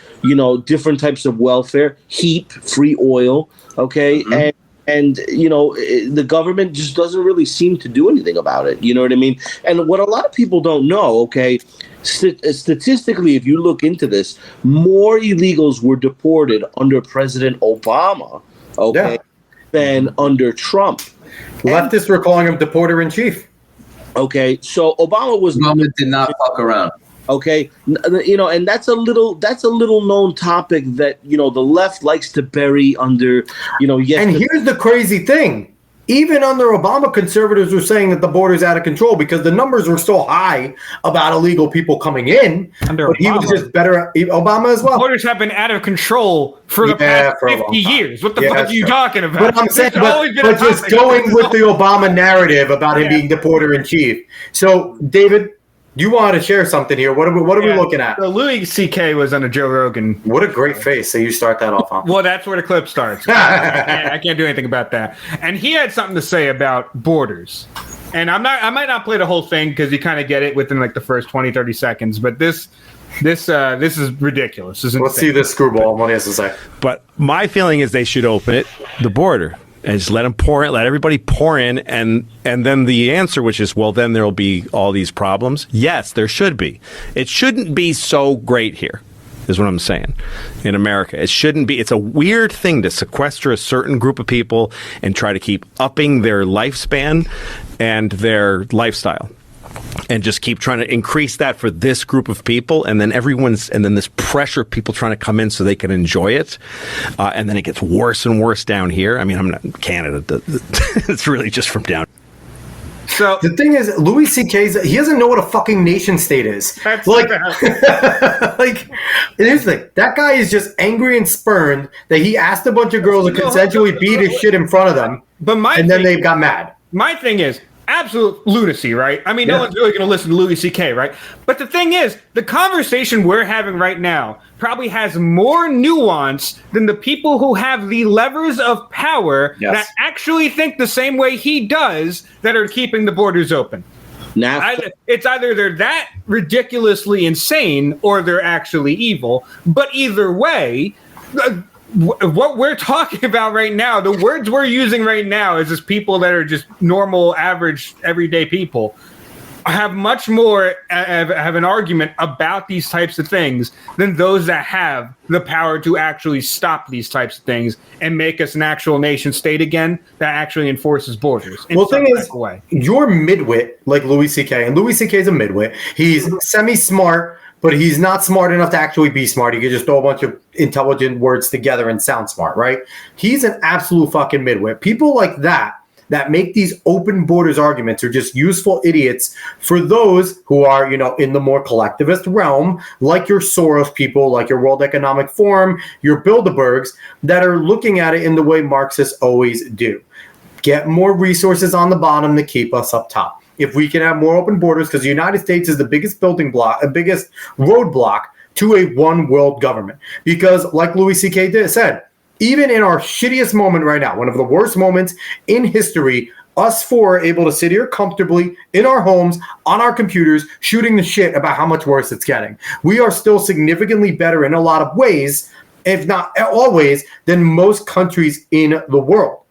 different types of welfare, HEAP, free oil. Okay, and the government just doesn't really seem to do anything about it. You know what I mean? And what a lot of people don't know, okay, statistically, if you look into this, more illegals were deported under President Obama, than under Trump. Leftists were calling him deporter in chief. Okay, so Obama did not fuck around. Okay, and that's a little known topic that the left likes to bury under And here's the crazy thing: even under Obama, conservatives were saying that the border's out of control because the numbers were so high about illegal people coming in. But he was just better. Obama as well. Borders have been out of control for the past 50 years. What the fuck are you talking about? But I'm saying, but just going with the Obama narrative about him being deporter in chief. So, David, you wanted to share something here. What are we looking at? So Louis C.K. was on a Joe Rogan. What a great face. So you start that off on. Well, that's where the clip starts. I can't do anything about that. And he had something to say about borders. And I might not play the whole thing because you kind of get it within like the first 20, 30 seconds. But this is ridiculous. Let's see this screwball. What he has to say. But my feeling is they should open the border. And just let them pour in, let everybody pour in, and then the answer, which is, well, then there'll be all these problems. Yes, there should be. It shouldn't be so great here. is what I'm saying. In America, it shouldn't be. It's a weird thing to sequester a certain group of people and try to keep upping their lifespan and their lifestyle, and just keep trying to increase that for this group of people, and then this pressure of people trying to come in so they can enjoy it, and then it gets worse and worse down here. I mean, I'm not in Canada. It's really just from down. So the thing is, Louis C.K.'s, he doesn't know what a fucking nation state is. Like, like, here's the thing. That guy is just angry and spurned that he asked a bunch of girls to consensually beat his shit in front of them, and then they got mad. My thing is, absolute lunacy, right? I mean, no one's really going to listen to Louis C.K., right? But the thing is, the conversation we're having right now probably has more nuance than the people who have the levers of power that actually think the same way he does that are keeping the borders open. It's either they're that ridiculously insane or they're actually evil. But either way, what we're talking about right now, the words we're using right now is just people that are just normal, average, everyday people have much more have an argument about these types of things than those that have the power to actually stop these types of things and make us an actual nation state again that actually enforces borders. Well, the thing is, you're midwit like Louis C.K., and Louis C.K. is a midwit. He's semi-smart, but he's not smart enough to actually be smart. He can just throw a bunch of intelligent words together and sound smart, right? He's an absolute fucking midwit. People like that make these open borders arguments are just useful idiots for those who are, in the more collectivist realm, like your Soros people, like your World Economic Forum, your Bilderbergs, that are looking at it in the way Marxists always do. Get more resources on the bottom to keep us up top. If we can have more open borders, because the United States is the biggest biggest roadblock to a one world government. Because like Louis C.K. said, even in our shittiest moment right now, one of the worst moments in history, us four are able to sit here comfortably in our homes, on our computers, shooting the shit about how much worse it's getting. We are still significantly better in a lot of ways, if not always, than most countries in the world.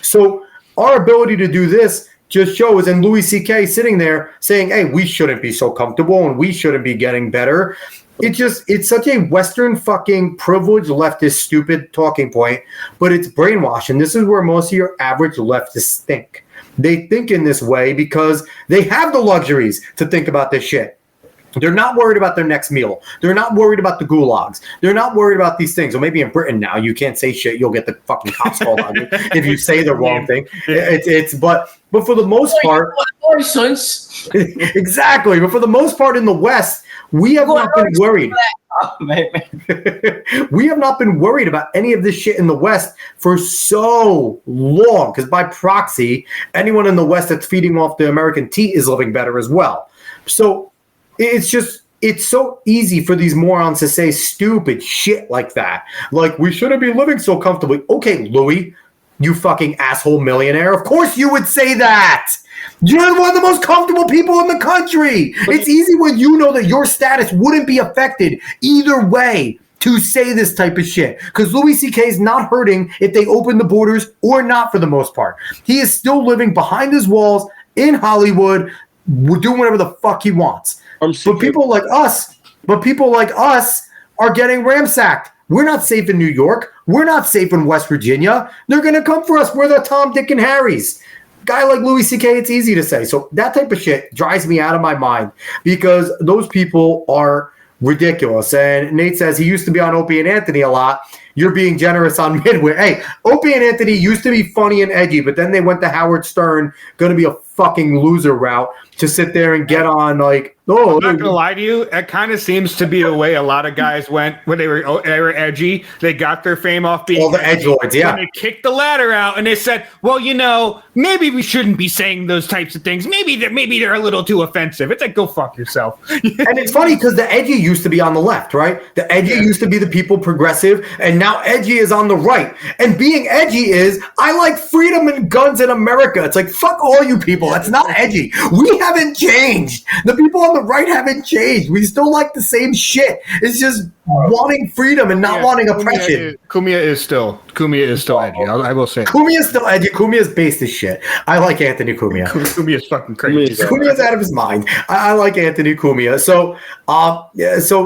So our ability to do this just shows, and Louis C.K. sitting there saying, hey, we shouldn't be so comfortable and we shouldn't be getting better. It's such a Western fucking privileged leftist stupid talking point, but it's brainwashed. And this is where most of your average leftists think. They think in this way because they have the luxuries to think about this shit. They're not worried about their next meal. They're not worried about the gulags. They're not worried about these things. Or maybe in Britain now, you can't say shit. You'll get the fucking cops called on you if you say the wrong thing. But for the most part, exactly. But for the most part in the West, we have not been worried. We have not been worried about any of this shit in the West for so long. Because by proxy, anyone in the West that's feeding off the American tea is living better as well. So it's so easy for these morons to say stupid shit like that. Like, we shouldn't be living so comfortably. Okay, Louis, you fucking asshole millionaire. Of course you would say that. You're one of the most comfortable people in the country. It's easy when you know that your status wouldn't be affected either way to say this type of shit. Because Louis C.K. is not hurting if they open the borders or not for the most part. He is still living behind his walls in Hollywood, doing whatever the fuck he wants. But people like us are getting ransacked. We're not safe in New York. We're not safe in West Virginia. They're going to come for us. We're the Tom, Dick, and Harrys. Guy like Louis C.K., it's easy to say. So that type of shit drives me out of my mind because those people are ridiculous. And Nate says he used to be on Opie and Anthony a lot. You're being generous on Midway. Hey, Opie and Anthony used to be funny and edgy, but then they went to Howard Stern, going to be a fucking loser route to sit there and get on like, oh. I'm not going to lie to you. It kind of seems to be the way a lot of guys went when they were edgy. They got their fame off being all the edgelords, yeah. And they kicked the ladder out and they said, well, maybe we shouldn't be saying those types of things. Maybe they're a little too offensive. It's like, go fuck yourself. And it's funny because the edgy used to be on the left, right? The edgy used to be the people progressive, and now edgy is on the right. And being edgy is, I like freedom and guns in America. It's like, fuck all you people. That's not edgy. We haven't changed. The people on the right haven't changed. We still like the same shit. It's just wanting freedom and not wanting oppression. Cumia is still edgy. I will say. Cumia is still edgy. Cumia is based as shit. I like Anthony Cumia. Cumia is fucking crazy. Cumia is out of his mind. I like Anthony Cumia. So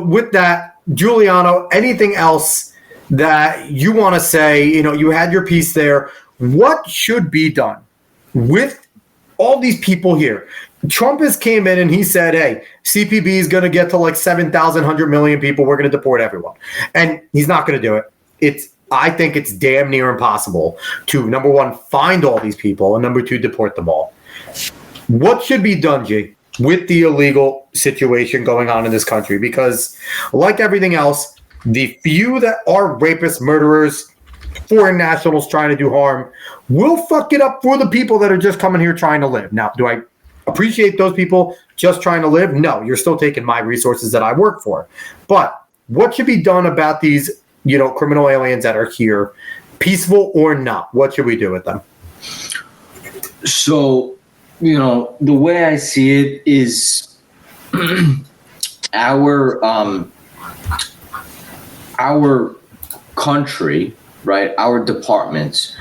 with that, Giuliano, anything else that you want to say? You had your piece there. What should be done with all these people here? Trump has came in and he said, hey, CPB is going to get to like 7,000, 100 million people. We're going to deport everyone. And he's not going to do it. I think it's damn near impossible to, number one, find all these people, and number two, deport them all. What should be done, G, with the illegal situation going on in this country? Because like everything else, the few that are rapists, murderers, foreign nationals trying to do harm will fuck it up for the people that are just coming here trying to live. Now, do I appreciate those people just trying to live? No, you're still taking my resources that I work for. But what should be done about these, criminal aliens that are here, peaceful or not? What should we do with them? So, the way I see it is our country, right? Our departments,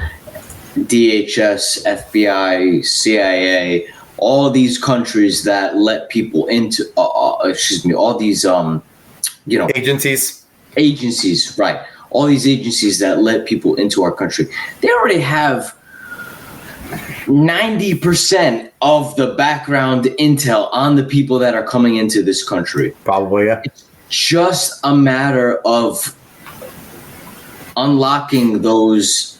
DHS, FBI, CIA, all these countries that let people into, all these, agencies, right? All these agencies that let people into our country, they already have 90% of the background intel on the people that are coming into this country. Probably, yeah. It's just a matter of unlocking those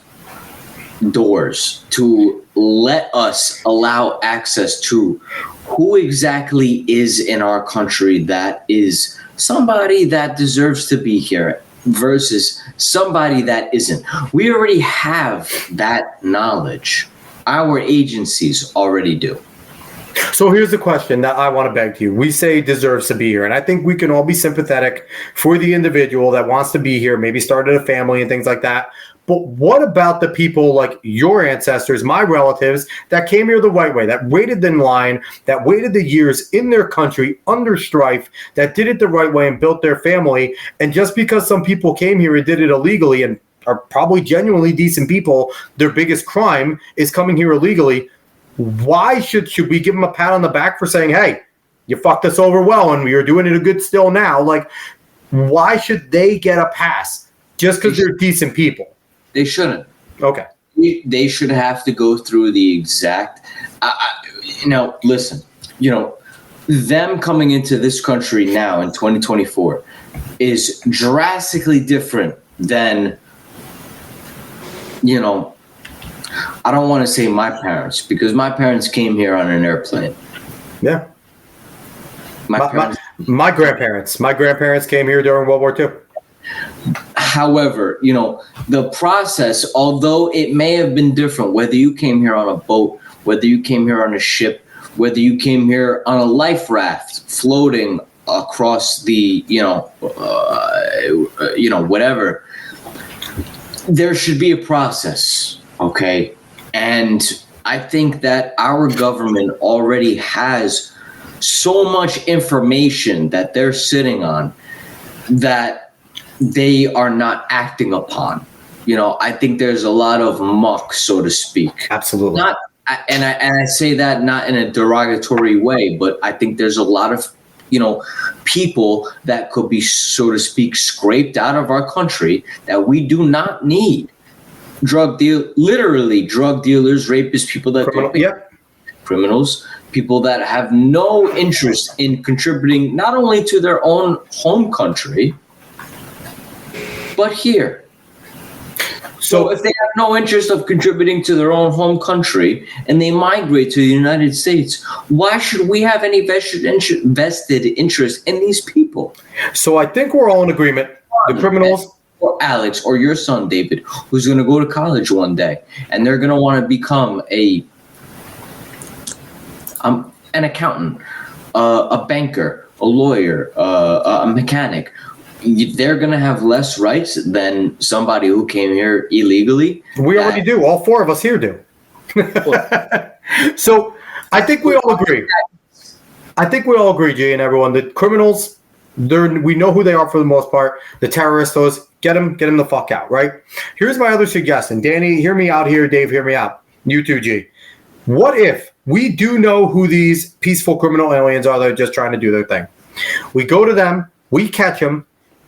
doors to let us allow access to who exactly is in our country that is somebody that deserves to be here versus somebody that isn't. We already have that knowledge. Our agencies already do. So here's the question that I want to beg to you. We say deserves to be here, and I think we can all be sympathetic for the individual that wants to be here, maybe started a family and things like that. But what about the people like your ancestors, my relatives, that came here the right way, that waited in line, that waited the years in their country under strife, that did it the right way and built their family? And just because some people came here and did it illegally and are probably genuinely decent people, their biggest crime is coming here illegally. Why should we give them a pat on the back for saying, hey, you fucked us over well and you're doing it a good still now? Like, why should they get a pass just because they're decent people? They shouldn't. Okay. They should have to go through the exact, listen, them coming into this country now in 2024 is drastically different than, I don't want to say my parents, because my parents came here on an airplane. Yeah. My grandparents came here during World War II. However, the process, although it may have been different, whether you came here on a boat, whether you came here on a ship, whether you came here on a life raft floating across the, whatever, there should be a process, okay? And I think that our government already has so much information that they're sitting on that they are not acting upon. I think there's a lot of muck, so to speak. Absolutely. And I say that not in a derogatory way, but I think there's a lot of, people that could be, so to speak, scraped out of our country that we do not need. Literally drug dealers, rapists, people that criminals, people that have no interest in contributing not only to their own home country, but here. So if they have no interest of contributing to their own home country and they migrate to the United States, why should we have any vested interest in these people? So I think we're all in agreement. The criminals, or Alex, or your son David, who's going to go to college one day and they're going to want to become an accountant, a banker, a lawyer, a mechanic. They're going to have less rights than somebody who came here illegally. We already do. All four of us here do. So I think we all agree. Jay and everyone. The criminals, we know who they are for the most part. The terrorists, those, get them the fuck out, right? Here's my other suggestion. Danny, hear me out here. Dave, hear me out. You too, G. What if we do know who these peaceful criminal aliens are that are just trying to do their thing? We go to them, we catch them,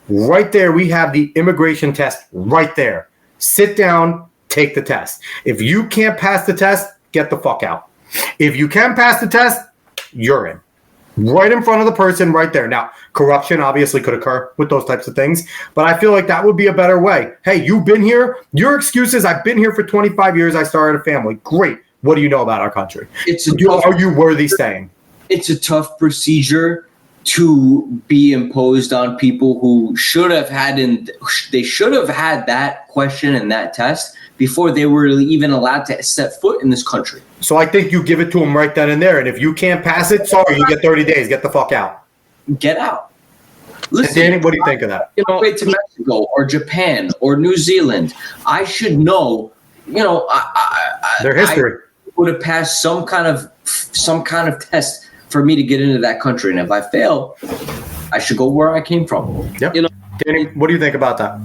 Right there, we have the immigration test right there. Sit down, take the test. If you can't pass the test, get the fuck out. If you can pass the test, you're in. Right in front of the person right there. Now, corruption obviously could occur with those types of things, but I feel like that would be a better way. Hey, you've been here. Your excuse is, I've been here for 25 years. I started a family. Great. What do you know about our country? Are you worthy staying? It's a tough procedure to be imposed on people who should have had that question and that test before they were even allowed to set foot in this country. So I think you give it to them right then and there. And if you can't pass it, sorry, you get 30 days. Get the fuck out. Get out. Listen, Danny, what do you think of that? Go to Mexico or Japan or New Zealand. I should know. Their history would have passed some kind of test for me to get into that country, and if I fail, I should go where I came from. Yep. Danny, what do you think about that?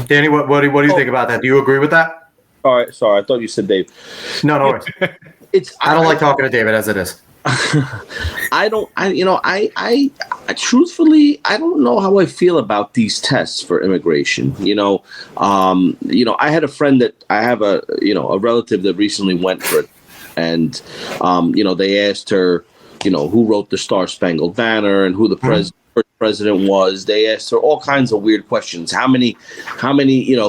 Danny, what do you think about that? Do you agree with that? All right, sorry, I thought you said Dave. No worries. I don't like talking to David as it is. Truthfully, I don't know how I feel about these tests for immigration. I had a friend that I have a relative that recently went for it, and they asked her, who wrote the Star Spangled Banner and who the president was. They asked her all kinds of weird questions. How many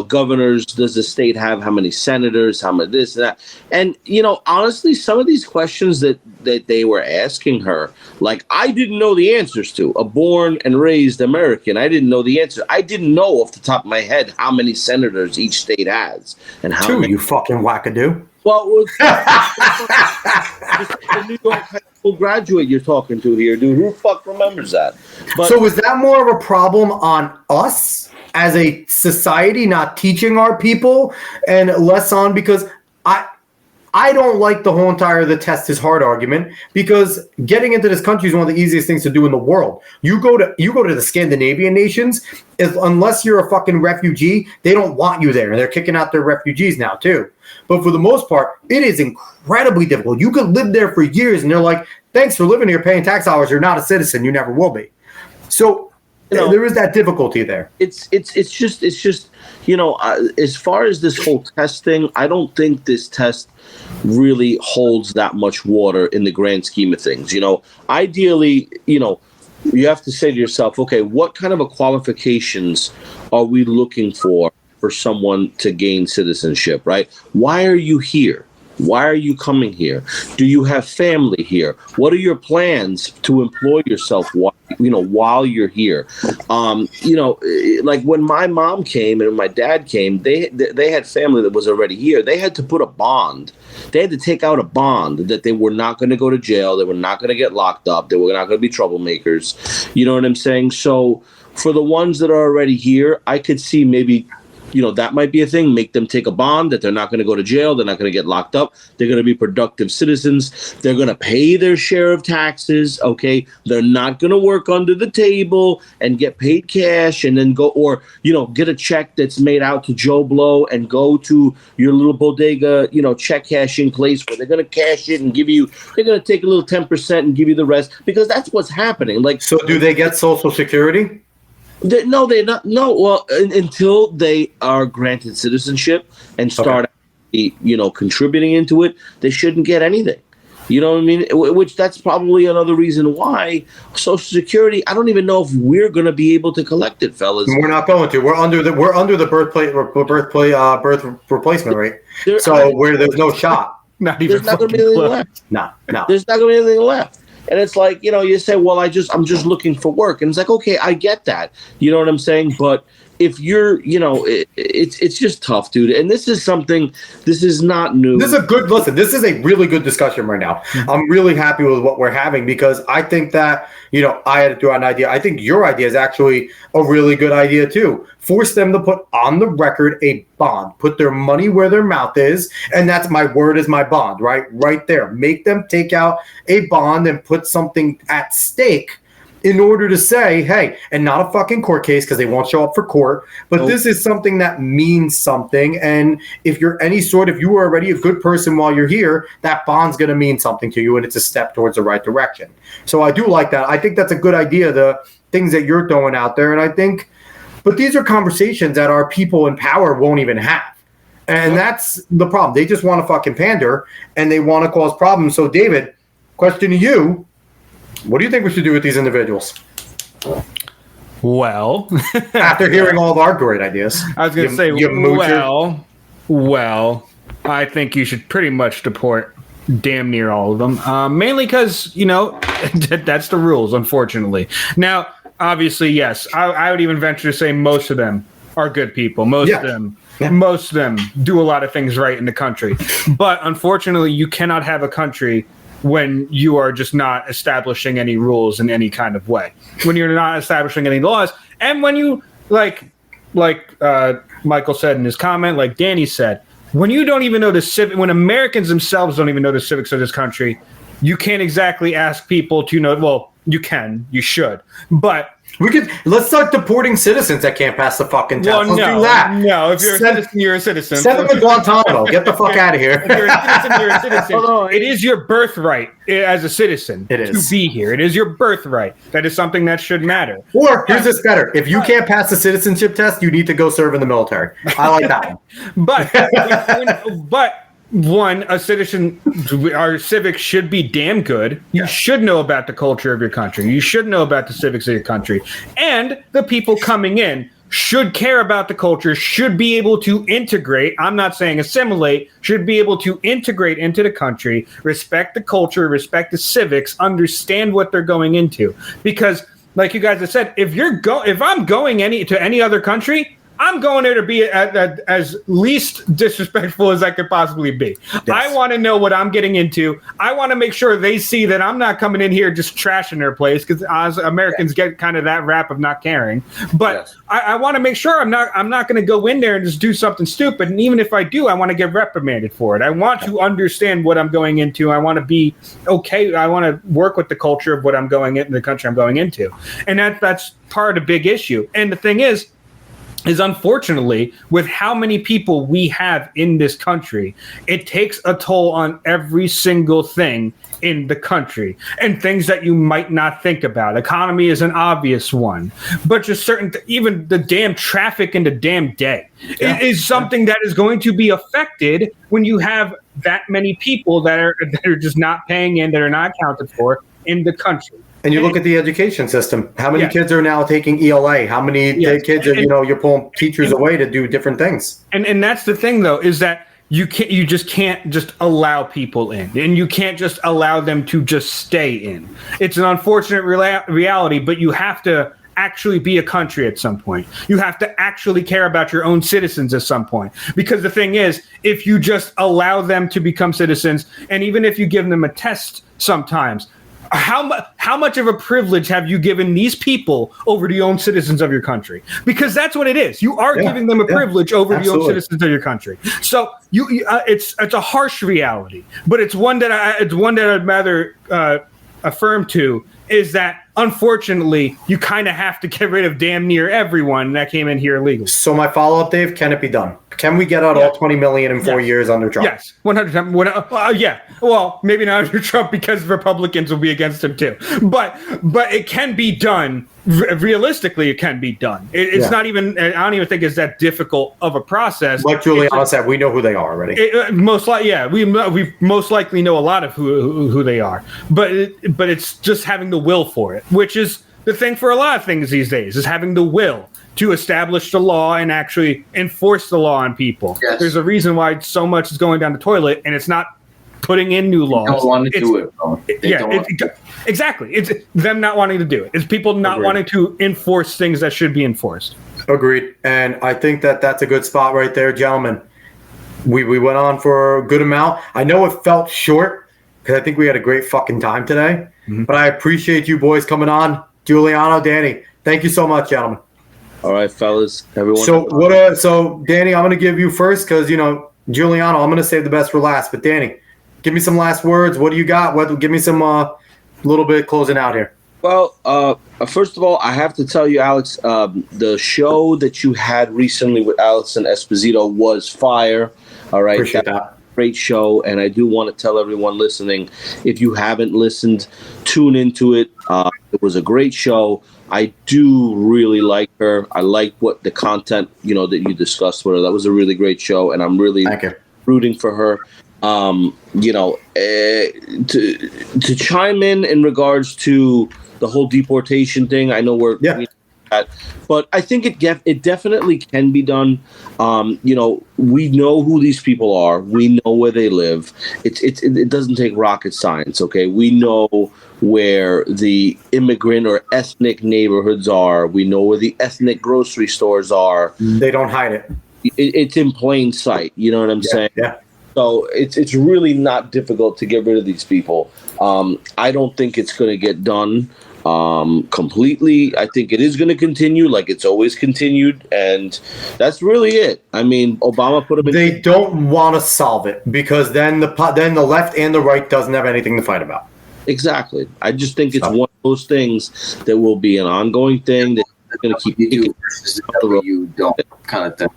governors does the state have? How many senators? How many this and that? And honestly, some of these questions that they were asking her, like, I didn't know the answers to. A born and raised American, I didn't know the answer. I didn't know off the top of my head how many senators each state has and how Two, many. you fucking wackadoo. Well, the New York high school graduate you're talking to here, dude. Who the fuck remembers that? But, so is that more of a problem on us as a society not teaching our people and less on, because I don't like the whole entire the test is hard argument, because getting into this country is one of the easiest things to do in the world. You go to the Scandinavian nations, unless you're a fucking refugee, they don't want you there. They're kicking out their refugees now too. But for the most part, it is incredibly difficult. You could live there for years and they're like, thanks for living here, paying tax dollars. You're not a citizen. You never will be. So there is that difficulty there. It's just as far as this whole test thing, I don't think this test really holds that much water in the grand scheme of things. Ideally, you have to say to yourself, okay, what kind of qualifications are we looking for someone to gain citizenship, right? Why are you here? Why are you coming here? Do you have family here? What are your plans to employ yourself while you're here? Like when my mom came and my dad came, they had family that was already here. They had to put a bond. They had to take out a bond that they were not going to go to jail. They were not going to get locked up. They were not going to be troublemakers. You know what I'm saying? So for the ones that are already here, I could see maybe that might be a thing. Make them take a bond that they're not going to go to jail. They're not going to get locked up. They're going to be productive citizens. They're going to pay their share of taxes. Okay. They're not going to work under the table and get paid cash and then go, or, get a check that's made out to Joe Blow and go to your little bodega, check cashing place where they're going to cash it and they're going to take a little 10% and give you the rest, because that's what's happening. Like, so do they get Social Security? They're not. No, well, until they are granted citizenship and start, contributing into it, they shouldn't get anything. You know what I mean? Which that's probably another reason why Social Security. I don't even know if we're going to be able to collect it, fellas. We're not going to. We're under the birth replacement rate. There's no shot. There's not going to be anything left. No. There's not going to be anything left. And it's like, you say, well, I'm just looking for work. And it's like, okay, I get that. You know what I'm saying? But if you're, it's just tough, dude. And this is not new. This is a really good discussion right now. Mm-hmm. I'm really happy with what we're having, because I think that, I had to throw out an idea. I think your idea is actually a really good idea too. Force them to put on the record a bond, put their money where their mouth is. And that's my word is my bond, right? Right there. Make them take out a bond and put something at stake in order to say, hey, and not a fucking court case because they won't show up for court, but this is something that means something. And if you were already a good person while you're here, that bond's going to mean something to you, and it's a step towards the right direction. So I do like that. I think that's a good idea, the things that you're throwing out there. And but these are conversations that our people in power won't even have. And that's the problem. They just want to fucking pander, and they want to cause problems. So, David, question to you. What do you think we should do with these individuals? Well, after hearing all of our great ideas, I was going to say, well, I think you should pretty much deport damn near all of them. Mainly because, that's the rules, unfortunately. Now, obviously, yes, I would even venture to say most of them are good people. Most of them do a lot of things right in the country. But unfortunately, you cannot have a country when you are just not establishing any rules in any kind of way, when you're not establishing any laws, and when you like Michael said in his comment, like Danny said, when you don't even know when Americans themselves don't even know the civics of this country, you can't exactly ask people to know. Well, you should, but let's start deporting citizens that can't pass the fucking test. Let's do that. No, if you're a citizen, you're a citizen. Send them to Guantanamo. Get the fuck out of here. If you're a citizen, you're a citizen. It is your birthright as a citizen to be here. It is your birthright. That is something that should matter. Or, here's this better. If you can't pass the citizenship test, you need to go serve in the military. I like that one. But one, a citizen, our civics should be damn good. You should know about the culture of your country. You should know about the civics of your country. And the people coming in should care about the culture, should be able to integrate. I'm not saying assimilate, should be able to integrate into the country, respect the culture, respect the civics, understand what they're going into. Because, like you guys have said, if I'm going to any other country, I'm going there to be as least disrespectful as I could possibly be. Yes. I want to know what I'm getting into. I want to make sure they see that I'm not coming in here just trashing their place, because as Americans get kind of that rap of not caring. But I want to make sure I'm not going to go in there and just do something stupid. And even if I do, I want to get reprimanded for it. I want to understand what I'm going into. I want to be okay. I want to work with the culture of what I'm going in, the country I'm going into. And that's part of the big issue. And the thing is unfortunately, with how many people we have in this country, it takes a toll on every single thing in the country, and things that you might not think about. Economy is an obvious one, but just even the damn traffic in the damn day is something that is going to be affected when you have that many people that are just not paying in, that are not accounted for in the country. And you look at the education system. How many kids are now taking ELA? How many kids are, you're pulling teachers away to do different things? And that's the thing, though, is that you just can't just allow people in, and you can't just allow them to just stay in. It's an unfortunate reality, but you have to actually be a country at some point. You have to actually care about your own citizens at some point. Because the thing is, if you just allow them to become citizens, and even if you give them a test sometimes, how much of a privilege have you given these people over the own citizens of your country? Because that's what it is. You are giving them a privilege over the own citizens of your country. So it's a harsh reality, but it's one that I'd rather affirm to, is that unfortunately you kind of have to get rid of damn near everyone that came in here illegally. So my follow-up, Dave, can it be done? Can we get out all 20 million in 4 years under Trump? Yes, 100%. Well, maybe not under Trump, because Republicans will be against him too. But it can be done. Realistically, it can be done. It's not even. I don't even think it's that difficult of a process. Like Giuliano said, we know who they are already. We most likely know a lot of who they are. But it's just having the will for it, which is the thing for a lot of things these days, is having the will to establish the law and actually enforce the law on people. Yes. There's a reason why so much is going down the toilet, and it's not putting in new laws. They don't want to do it. Exactly. It's them not wanting to do it. It's people not wanting to enforce things that should be enforced. Agreed. And I think that's a good spot right there, gentlemen. We went on for a good amount. I know it felt short, because I think we had a great fucking time today. Mm-hmm. But I appreciate you boys coming on. Giuliano, Danny, thank you so much, gentlemen. All right, fellas, everyone. So Danny, I'm going to give you first, because Giuliano, I'm going to save the best for last. But Danny, give me some last words. What do you got? Give me some little bit closing out here. Well, first of all, I have to tell you, Alex, the show that you had recently with Alison Esposito was fire. All right. Appreciate that. Great show. And I do want to tell everyone listening, if you haven't listened, tune into it. It was a great show. I do really like her. I like what the content, that you discussed with her. That was a really great show. And I'm really rooting for her. To chime in regards to the whole deportation thing, I know we're but I think it definitely can be done. We know who these people are. We know where they live. It doesn't take rocket science. Okay, we know where the immigrant or ethnic neighborhoods are. We know where the ethnic grocery stores are. They don't hide it. It's in plain sight. You know what I'm saying? Yeah. So it's really not difficult to get rid of these people. I don't think it's going to get done completely. I think it is going to continue like it's always continued, and that's really it. I mean, Obama put them in. They don't want to solve it because then the left and the right doesn't have anything to fight about. Exactly. I just think it's one of those things that will be an ongoing thing that's going to keep you don't kind of thing.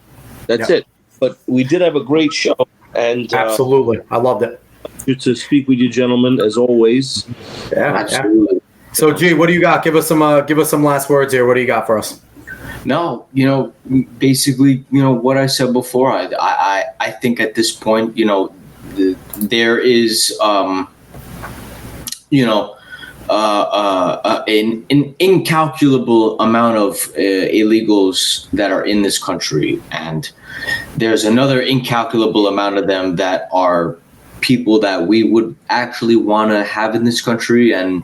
That's it. But we did have a great show, and absolutely, I loved it. Good to speak with you, gentlemen, as always. Yeah, absolutely. So, G, what do you got? Give us some last words here. What do you got for us? No, basically, what I said before. I think at this point, there is, an incalculable amount of illegals that are in this country, and there's another incalculable amount of them that are people that we would actually want to have in this country, and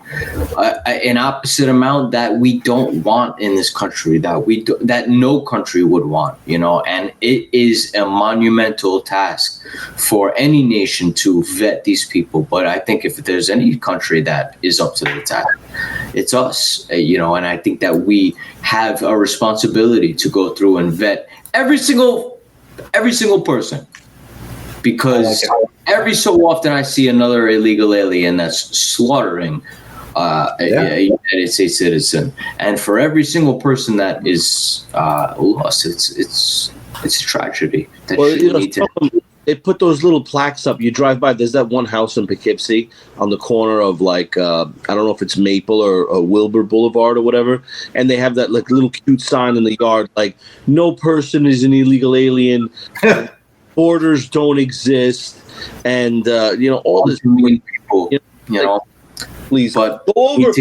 an opposite amount that we don't want in this country, that no country would want, and it is a monumental task for any nation to vet these people. But I think if there's any country that is up to the task, it's us, and I think that we have a responsibility to go through and vet every single person, because every so often I see another illegal alien that's slaughtering a United States citizen, and for every single person that is lost, it's a tragedy. They put those little plaques up. You drive by. There's that one house in Poughkeepsie on the corner of I don't know if it's Maple or Wilbur Boulevard or whatever, and they have that little cute sign in the yard, no person is an illegal alien. Borders don't exist, and all this people. Please, but go over,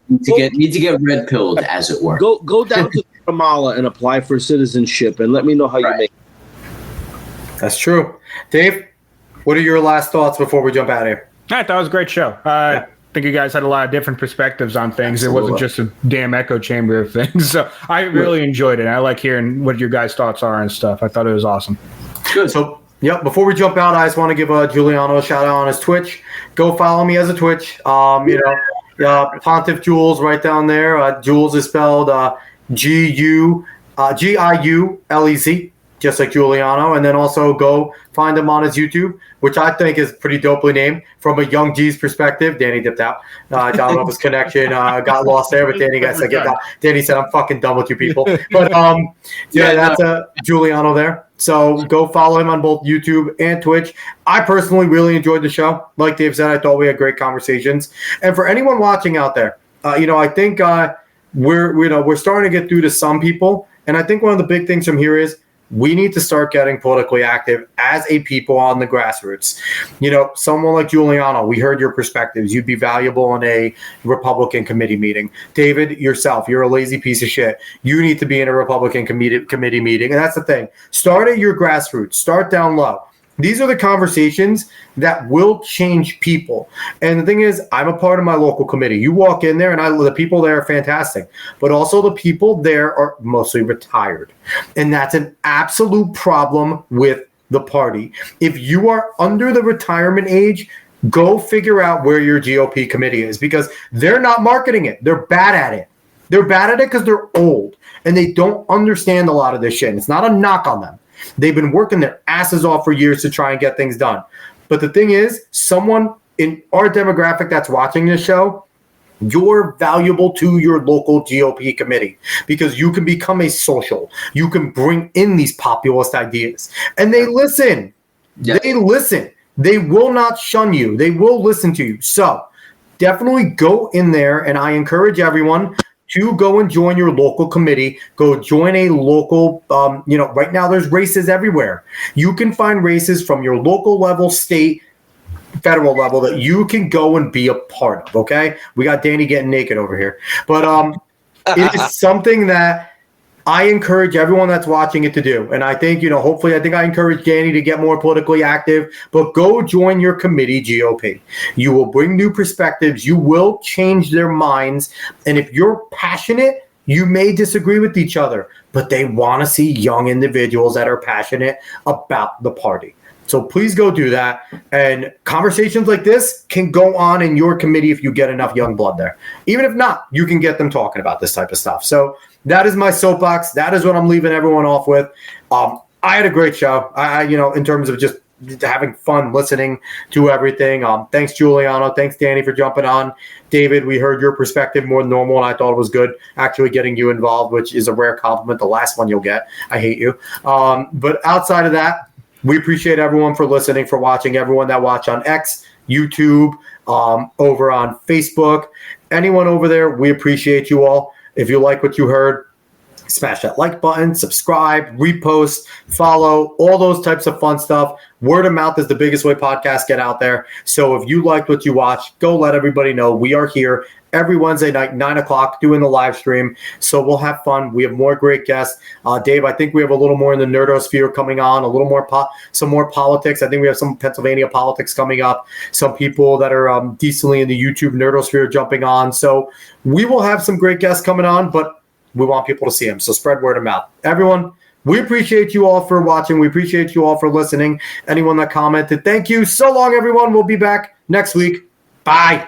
need to get red pilled, as it were. Go down to Guatemala and apply for citizenship, and let me know how you make it. That's true. Dave, what are your last thoughts before we jump out of here? I thought it was a great show. I think you guys had a lot of different perspectives on things. Absolutely. It wasn't just a damn echo chamber of things. So I really enjoyed it. I like hearing what your guys' thoughts are and stuff. I thought it was awesome. Good. So, before we jump out, I just want to give Giuliano a shout out on his Twitch. Go follow me as a Twitch. Pontiff Jules right down there. Jules is spelled Giulez, just like Giuliano. And then also go find him on his YouTube, which I think is pretty dopely named from a young G's perspective. Danny dipped out. I don't know if his connection got lost there, but Danny Danny said, I'm fucking done with you people. But that's Giuliano there. So go follow him on both YouTube and Twitch. I personally really enjoyed the show. Like Dave said, I thought we had great conversations. And for anyone watching out there, I think we're starting to get through to some people. And I think one of the big things from here is we need to start getting politically active as a people on the grassroots. Someone like Giuliano, we heard your perspectives. You'd be valuable in a Republican committee meeting. David, yourself, you're a lazy piece of shit. You need to be in a Republican committee meeting. And that's the thing. Start at your grassroots. Start down low. These are the conversations that will change people. And the thing is, I'm a part of my local committee. You walk in there, and the people there are fantastic. But also the people there are mostly retired. And that's an absolute problem with the party. If you are under the retirement age, go figure out where your GOP committee is, because they're not marketing it. They're bad at it. They're bad at it because they're old, and they don't understand a lot of this shit. And it's not a knock on them. They've been working their asses off for years to try and get things done. But the thing is, someone in our demographic that's watching this show, you're valuable to your local GOP committee because you can become a social. You can bring in these populist ideas. And they listen. Yeah. They listen. They will not shun you. They will listen to you. So definitely go in there, and I encourage everyone to go and join your local committee. Go join a local, right now there's races everywhere. You can find races from your local level, state, federal level that you can go and be a part of, okay? We got Danny getting naked over here. But it is something that I encourage everyone that's watching it to do. And I think, hopefully, I think I encourage Danny to get more politically active, but go join your committee, GOP. You will bring new perspectives. You will change their minds. And if you're passionate, you may disagree with each other, but they want to see young individuals that are passionate about the party. So please go do that. And conversations like this can go on in your committee if you get enough young blood there. Even if not, you can get them talking about this type of stuff. So that is my soapbox. That is what I'm leaving everyone off with. I had a great show. In terms of just having fun listening to everything. Thanks, Giuliano. Thanks, Danny, for jumping on. David, we heard your perspective more than normal, and I thought it was good actually getting you involved, which is a rare compliment. The last one you'll get. I hate you. But outside of that, we appreciate everyone for listening, for watching, everyone that watch on X, YouTube, over on Facebook. Anyone over there, we appreciate you all. If you like what you heard, smash that like button, subscribe, repost, follow, all those types of fun stuff. Word of mouth is the biggest way podcasts get out there. So if you liked what you watched, go let everybody know. We are here every Wednesday night, 9 o'clock, doing the live stream. So we'll have fun. We have more great guests. Dave, I think we have a little more in the nerdosphere coming on, a little more some more politics. I think we have some Pennsylvania politics coming up, some people that are decently in the YouTube nerdosphere jumping on. So we will have some great guests coming on, but we want people to see them. So spread word of mouth. Everyone, we appreciate you all for watching. We appreciate you all for listening. Anyone that commented, thank you. So long, everyone. We'll be back next week. Bye.